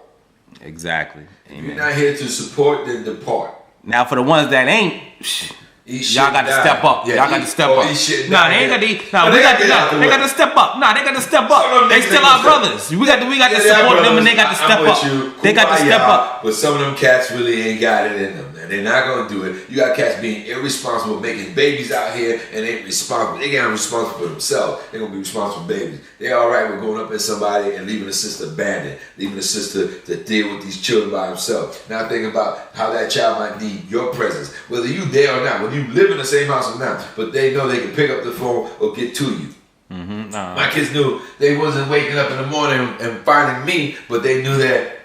[SPEAKER 3] Exactly. Amen.
[SPEAKER 4] If you're not here to support, then depart.
[SPEAKER 3] Now, for the ones that ain't, y'all got to step up. Y'all got to step up. Nah, they ain't got to. Nah, they got to step up. Nah, they got to step up. They still our brothers. We got to support them, and they got to step up. They got to step up.
[SPEAKER 4] But some of them cats really ain't got it in them. They're not gonna do it. You got cats being irresponsible, making babies out here, and ain't responsible. They ain't responsible for themselves. They're gonna be responsible for babies. They're all right with going up at somebody and leaving a sister abandoned, leaving a sister to deal with these children by himself. Now think about how that child might need your presence, whether you there or not, whether you live in the same house or not. But they know they can pick up the phone or get to you. My kids knew they wasn't waking up in the morning and finding me, but they knew that,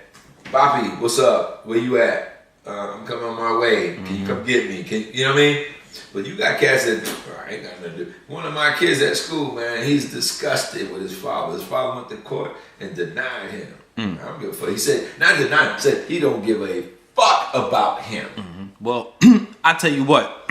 [SPEAKER 4] Papi, what's up? Where you at? I'm coming on my way. Can you come get me? You know what I mean? But you got cats that ain't got nothing to do. One of my kids at school, man, he's disgusted with his father. His father went to court and denied him. I don't give a fuck. He said, not denied, he said he don't give a fuck fuck about him.
[SPEAKER 3] Well, I tell you what,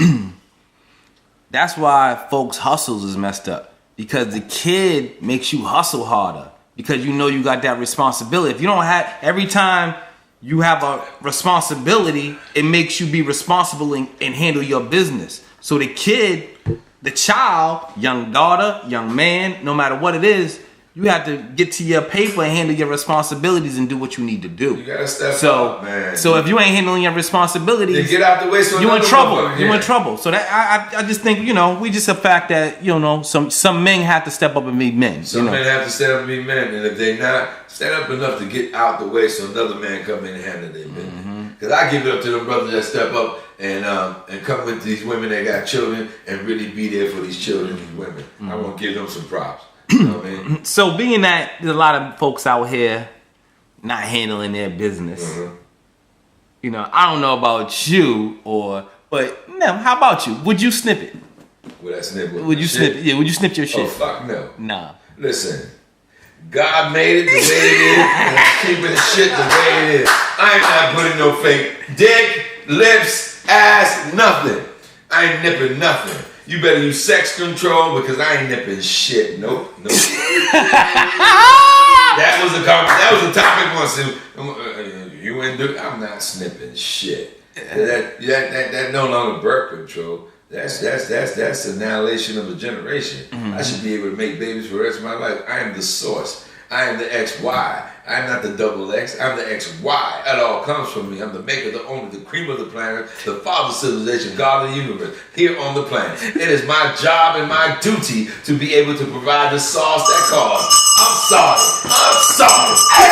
[SPEAKER 3] that's why folks' hustles is messed up. Because the kid makes you hustle harder. Because you know you got that responsibility. If you don't have, every time you have a responsibility, it makes you be responsible and handle your business. So the kid, the child, young daughter, young man, no matter what it is, you have to get to your paper and handle your responsibilities and do what you need to do.
[SPEAKER 4] You gotta step up, man.
[SPEAKER 3] So if you ain't handling your responsibilities,
[SPEAKER 4] then get out the way. So
[SPEAKER 3] you in trouble. You in trouble. So that I just think, you know, we just a fact that, you know, some men have to step up and be men.
[SPEAKER 4] Some men have to step up and be men, and if they not stand up enough to get out the way, so another man come in and handle their business. Because I give it up to them brothers that step up and come with these women that got children and really be there for these children and these women. I want to give them some props. You know what I mean?
[SPEAKER 3] So being that there's a lot of folks out here not handling their business, you know, I don't know about you but no, how about you? Would you snip it?
[SPEAKER 4] Would I snip it?
[SPEAKER 3] Would you snip it? Yeah, would you snip your shit?
[SPEAKER 4] Oh, fuck no.
[SPEAKER 3] Nah.
[SPEAKER 4] Listen, God made it the way it is, and I'm keeping the shit the way it is. I ain't not putting no fake dick, lips, ass, nothing. I ain't nipping nothing. You better use sex control because I ain't nipping shit. Nope. That was a topic once. You ain't do. I'm not snipping shit. That no longer birth control. That's annihilation of a generation. I should be able to make babies for the rest of my life. I am the source. I am the XY. I'm not the double X. I'm the XY. It all comes from me. I'm the maker, the owner, the cream of the planet, the father of civilization, God of the universe, here on the planet. It is my job and my duty to be able to provide the sauce that calls. I'm sorry.
[SPEAKER 3] Hey!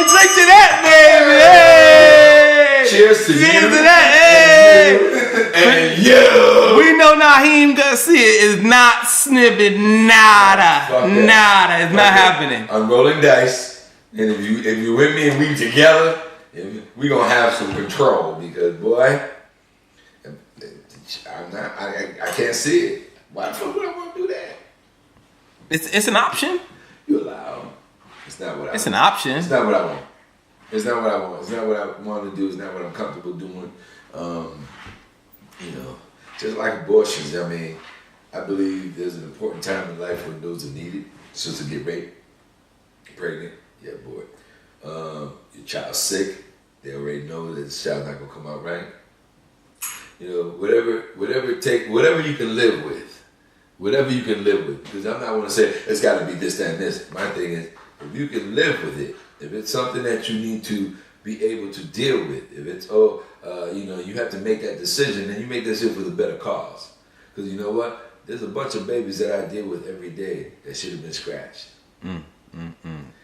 [SPEAKER 3] Drink to that, baby! Hey!
[SPEAKER 4] Cheers to you.
[SPEAKER 3] Cheers to that, hey!
[SPEAKER 4] And you.
[SPEAKER 3] We know Naheem Garcia is not snipping nada. Nada. It's not happening.
[SPEAKER 4] I'm rolling dice. And if you with me and we together, we gonna have some control because boy, I can't see it. Why the fuck would I want to do that?
[SPEAKER 3] It's an option.
[SPEAKER 4] You allow. It's not what I want.
[SPEAKER 3] An option.
[SPEAKER 4] It's not what I want. It's not what I want. It's not what I want to do. It's not what I'm comfortable doing. You know, just like abortions, I mean, I believe there's an important time in life when those are needed. So to get raped, pregnant, yeah, boy. Your child's sick, they already know that the child's not gonna come out right. You know, whatever it takes, whatever you can live with. Because I'm not gonna say it's gotta be this, that, and this. My thing is, if you can live with it, if it's something that you need to be able to deal with, if it's, you know, you have to make that decision, then you make that decision for the better cause. Because you know what? There's a bunch of babies that I deal with every day that should have been scratched.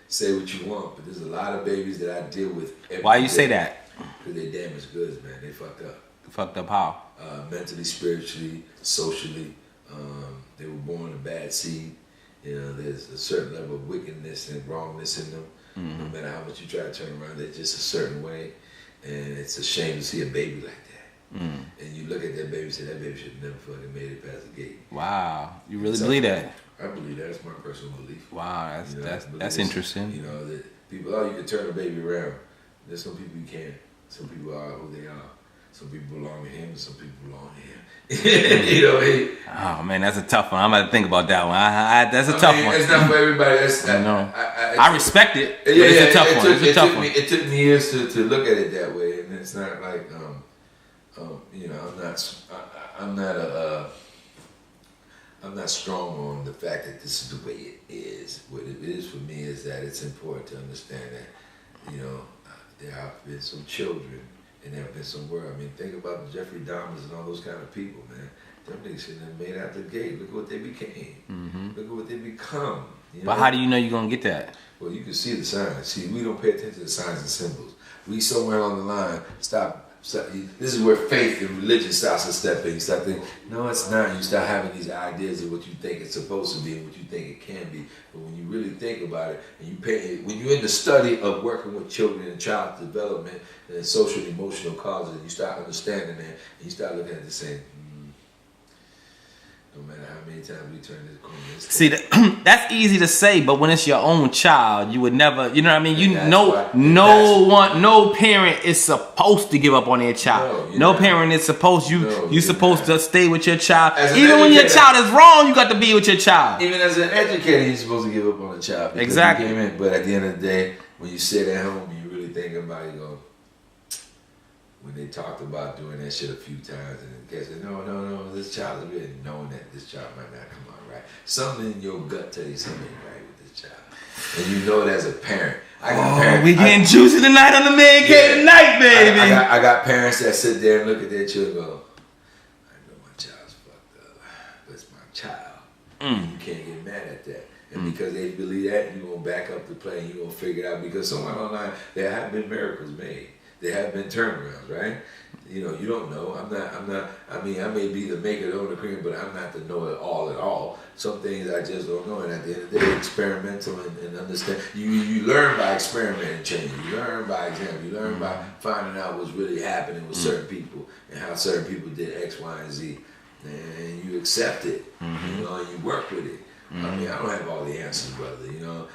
[SPEAKER 4] Say what you want, but there's a lot of babies that I deal with every day.
[SPEAKER 3] Why you say that?
[SPEAKER 4] Because they damaged goods, man. They fucked up.
[SPEAKER 3] Fucked up how?
[SPEAKER 4] Mentally, spiritually, socially. They were born a bad seed. You know, there's a certain level of wickedness and wrongness in them. No matter how much you try to turn around, they're just a certain way. And it's a shame to see a baby like that. And you look at that baby and say, that baby should have never fucking made it past the gate.
[SPEAKER 3] Wow. You really believe that?
[SPEAKER 4] I believe that. That's my personal belief.
[SPEAKER 3] Wow,
[SPEAKER 4] You know,
[SPEAKER 3] that's interesting.
[SPEAKER 4] You know, that people, you can turn a baby around. There's some people you can't. Some people are who they are. Some people belong to him and some people belong to him. You know what I mean?
[SPEAKER 3] Oh man, that's a tough one. I'm about to think about that one. That's a tough one.
[SPEAKER 4] It's not for everybody.
[SPEAKER 3] I respect it. But it's a tough one. It's a tough one.
[SPEAKER 4] It took me years to look at it that way, and it's not like you know, I'm not strong on the fact that this is the way it is. What it is for me is that it's important to understand that, you know, there have been some children and there have been some world. I mean, think about the Jeffrey Dahmers and all those kind of people, man. Them niggas shouldn't have made out the gate. Look at what they became. Look at what they become. You know?
[SPEAKER 3] But how do you know you're gonna get that?
[SPEAKER 4] Well, you can see the signs. See, we don't pay attention to the signs and symbols. We somewhere along the line stop. This is where faith and religion starts to step in. You start thinking, no, it's not. You start having these ideas of what you think it's supposed to be and what you think it can be. But when you really think about it, and when you're in the study of working with children and child development and social and emotional causes, you start understanding that, and you start looking at this saying, No matter how many times we turn this corner.
[SPEAKER 3] See, that's easy to say, but when it's your own child, you would never, you know what I mean? No parent is supposed to give up on their child. No parent is supposed, you're supposed to stay with your child. Even when your child is wrong, you got to be with your child.
[SPEAKER 4] Even as an educator, you're supposed to give up on a child.
[SPEAKER 3] Exactly.
[SPEAKER 4] But at the end of the day, when you sit at home, you really think about it, you go, when they talked about doing that shit a few times, and the kid said, no, this child is really knowing that this child might not come out right. Something in your gut tells you something ain't right with this child. And you know it as a parent.
[SPEAKER 3] We getting juicy tonight on the Man Cave tonight, baby.
[SPEAKER 4] I got parents that sit there and look at their children and go, I know my child's fucked up, but it's my child. And you can't get mad at that. And because they believe that, you're going to back up the play and you're going to figure it out. Because somewhere online, there have been miracles made. There have been turnarounds, right? You know, you don't know. I may be the maker of the cream, but I'm not the know-it-all at all. Some things I just don't know. And at the end of the day, experimental and understand. You learn by experimenting change. You learn by example. You learn by finding out what's really happening with certain people and how certain people did X, Y, and Z. And you accept it, you know, and you work with it. I mean, I don't have all the answers, brother. You know,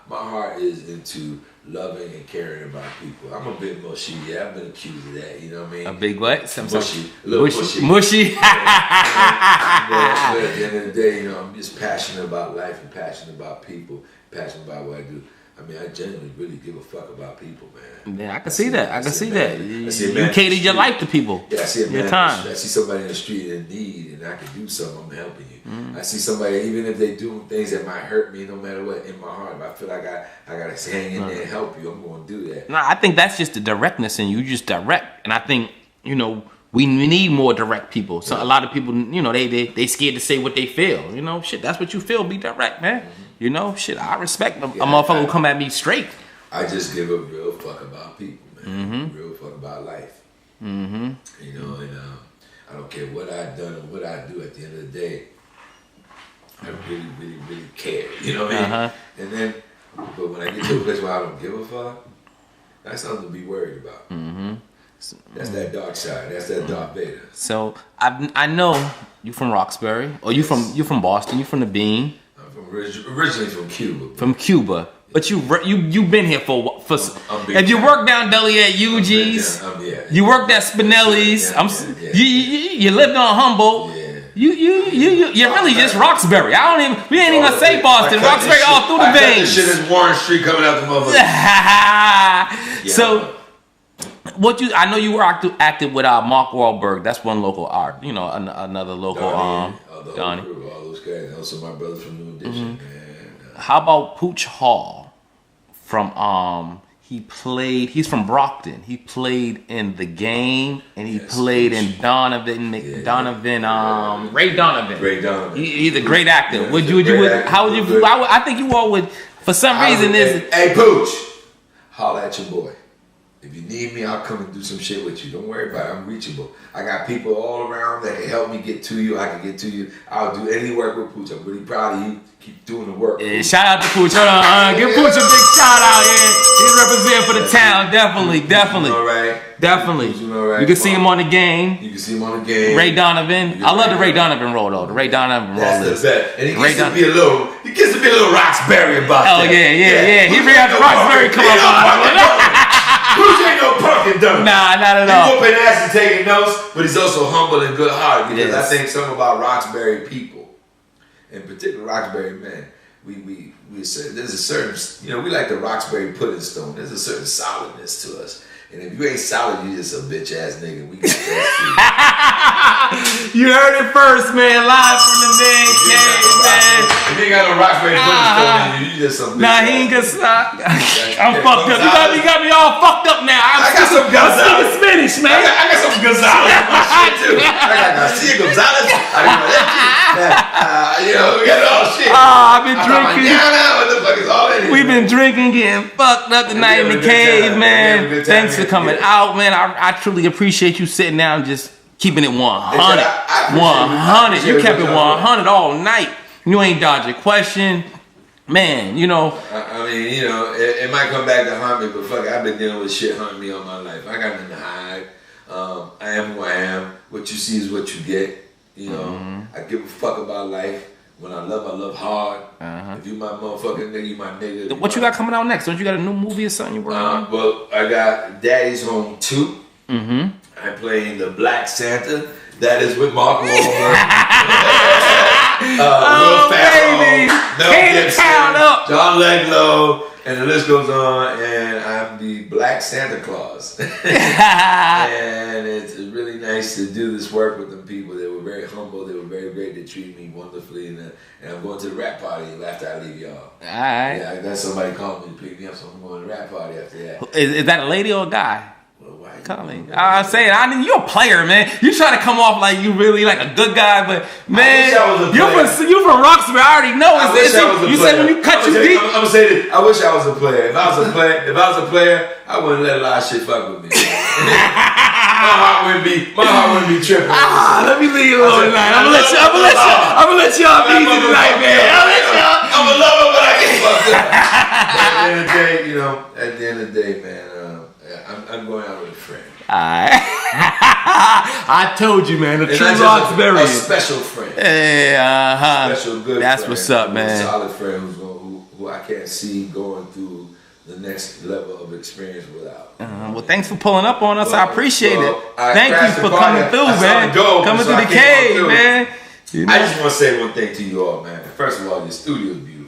[SPEAKER 4] my heart is into loving and caring about people. I'm a bit mushy. Yeah, I've been accused of that. You know what I mean?
[SPEAKER 3] A big what?
[SPEAKER 4] Mushy. A little mushy.
[SPEAKER 3] Mushy.
[SPEAKER 4] But at the end of the day, you know, I'm just passionate about life and passionate about people, passionate about what I do. I mean, I genuinely really give a fuck about people, man.
[SPEAKER 3] Yeah, I can see that. I can see that. You cater your life to people.
[SPEAKER 4] Yeah, I see a man.
[SPEAKER 3] Your time.
[SPEAKER 4] I see somebody in the street in need, and I can do something. I'm helping you. I see somebody, even if they do things that might hurt me, no matter what, in my heart, if I feel like I gotta hang in there and help you, I'm gonna do that.
[SPEAKER 3] No, I think that's just the directness in you. You just direct, and I think, you know, we need more direct people. So a lot of people, you know, they scared to say what they feel. You know, shit, that's what you feel. Be direct, man. You know, shit, I respect a motherfucker who come at me straight.
[SPEAKER 4] I just give a real fuck about people, man. Real fuck about life. You know, and I don't care what I've done or what I do. At the end of the day, I really, really, really care. You know what I mean? And then, but when I get to a place where I don't give a fuck, that's something to be worried about. That's that dark side. That's that Darth Vader.
[SPEAKER 3] So I know you from Roxbury, or you from Boston. You from the Bean.
[SPEAKER 4] Originally from Cuba.
[SPEAKER 3] From Cuba, but you've been here for. If you worked down deli at UG's, you worked at Spinelli's. You lived on Humboldt. You really just Roxbury. We ain't even gonna say Boston. Roxbury all through the veins.
[SPEAKER 4] This shit is Warren Street coming out the motherfucker.
[SPEAKER 3] So. I know you were active with Mark Wahlberg. That's one local art. You know, another local Donnie.
[SPEAKER 4] All those guys. Also my brother from New Edition.
[SPEAKER 3] How about Pooch Hall? He's from Brockton. He played in The Game, and he played in Ray Donovan. He's a great actor. I think you all would, for some reason,
[SPEAKER 4] Hey Pooch, holla at your boy. If you need me, I'll come and do some shit with you. Don't worry about it. I'm reachable. I got people all around that can help me get to you. I can get to you. I'll do any work with Pooch. I'm really proud of you. Keep doing the work.
[SPEAKER 3] Yeah, shout out to Pooch. Hold on. Give Pooch a big shout out. Yeah. He's representing for the town. Definitely.
[SPEAKER 4] All right.
[SPEAKER 3] Definitely. You can see him on The Game. Ray Donovan. I love the Ray Donovan role though. The Ray Donovan role.
[SPEAKER 4] That's the best. And he gets to be a little Roxbury about that.
[SPEAKER 3] Oh yeah. He bring out the Roxbury come up.
[SPEAKER 4] Pooch ain't no pumpkin dummy.
[SPEAKER 3] Nah, not at all.
[SPEAKER 4] He's whooping ass and taking notes, but he's also humble and good hearted. Because I think something about Roxbury people, in particular Roxbury men, we say there's a certain, you know, we like the Roxbury pudding stone. There's a certain solidness to us. And if you ain't solid, you just a bitch ass nigga. We got that too.
[SPEAKER 3] You heard it first, man. Live from the Man Cave, man.
[SPEAKER 4] If you ain't got no Roxbury pudding stone, you just some bitch.
[SPEAKER 3] Nah, he ain't gonna stop. I'm fucked up. You got me all fucked up now.
[SPEAKER 4] I got some Gonzalez.
[SPEAKER 3] I'm speaking Spanish, man.
[SPEAKER 4] I got some Gonzalez in my shit too. I got Garcia Gonzalez. You know, we got all shit.
[SPEAKER 3] I've been drinking.
[SPEAKER 4] What the fuck is all in here?
[SPEAKER 3] We've been drinking, getting fucked up tonight in the cave, man. Thanks for coming out, man. I truly appreciate you sitting down, just keeping it 100. 100. You kept it 100 all night. You ain't dodged a question. Man, you know.
[SPEAKER 4] I mean, you know, it might come back to haunt me, but fuck it, I've been dealing with shit haunting me all my life. I got nothing to hide. I am who I am. What you see is what you get. You know, I give a fuck about life. When I love hard. If you my motherfucking nigga, you my nigga.
[SPEAKER 3] What you got coming out next? Don't you got a new movie or something you working on?
[SPEAKER 4] Well, I got Daddy's Home 2. I'm playing the Black Santa. That is with Mark Wahlberg. Will Ferrell, Mel Gibson, John Leglow, and the list goes on. And I'm the Black Santa Claus. And it's really nice to do this work with them people. They were very humble. They were very great. They treated me wonderfully. And I'm going to the rap party after I leave y'all. All right. Yeah, I got somebody calling me to pick me up, so I'm going to the rap party after that.
[SPEAKER 3] Is that a lady or a guy?
[SPEAKER 4] Calling.
[SPEAKER 3] I'm saying, you're a player, man. You try to come off like you really like a good guy, but man, you from Roxbury. I already know. You said when you cut your deep.
[SPEAKER 4] I'm gonna say this. I wish I was a player. If I was a player, I wouldn't let a lot of shit fuck with me. My heart wouldn't be tripping.
[SPEAKER 3] Let me leave you alone tonight. I'm gonna let y'all be easy tonight, man.
[SPEAKER 4] I'm a lover, but I get fucked up. At the end of the day, man. I'm going out with a friend.
[SPEAKER 3] I told you, man. The true Roxbury.
[SPEAKER 4] A special friend. Special good
[SPEAKER 3] That's
[SPEAKER 4] friend.
[SPEAKER 3] What's up, man.
[SPEAKER 4] A solid friend who I can't see going through the next level of experience without.
[SPEAKER 3] Well, thanks for pulling up on us. I appreciate it. Thank you for coming through, man. Coming through the cave, man.
[SPEAKER 4] I just want to say one thing to you all, man. First of all, your studio is beautiful.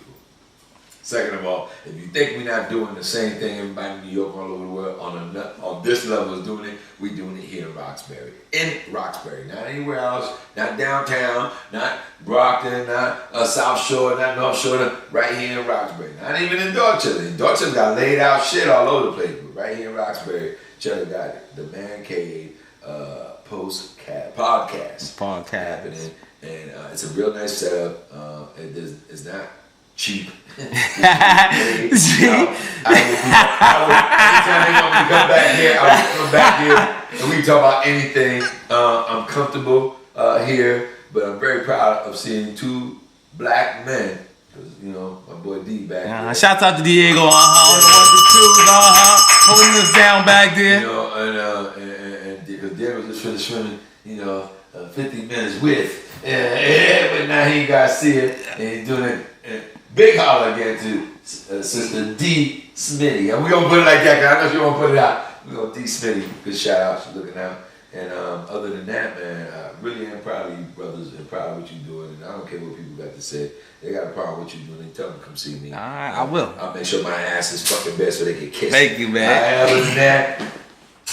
[SPEAKER 4] Second of all, if you think we're not doing the same thing everybody in New York all over the world on this level is doing it, we're doing it here in Roxbury. In Roxbury, not anywhere else, not downtown, not Brockton, not South Shore, not North Shore, right here in Roxbury. Not even in Dorchester. Dorchester's got laid out shit all over the place, but right here in Roxbury, Cheddar got it. The Man Cave podcast happening, and it's a real nice setup. It's not cheap. Anytime they want me to come back here, I will come back here and we can talk about anything. I'm comfortable here, but I'm very proud of seeing two black men. Cause my boy D back there.
[SPEAKER 3] Shout out to Diego, holding us down back there.
[SPEAKER 4] And because Diego was just swimming, 50 minutes with Naheem Garcia, and he's doing it. Big holler again to Sister D. Smitty. And we're going to put it like that, because I know she won't put it out. We're going to D. Smitty. Good shout out. She's looking out. And other than that, man, I really am proud of you brothers and proud of what you're doing. And I don't care what people got to say. They got a problem with what you're doing. They tell them to come see me.
[SPEAKER 3] All right, I will.
[SPEAKER 4] I'll make sure my ass is fucking bad so they can kiss
[SPEAKER 3] Thank you, man.
[SPEAKER 4] Other than that,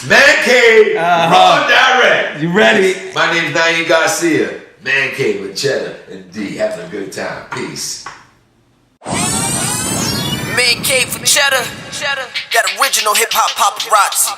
[SPEAKER 4] Man Cave, raw direct.
[SPEAKER 3] You ready?
[SPEAKER 4] My name's Naheem Garcia. Man Cave with Cheddar and D. Having a good time. Peace.
[SPEAKER 2] Man Cave for Cheddar. Got original Hip Hop Paparazzi.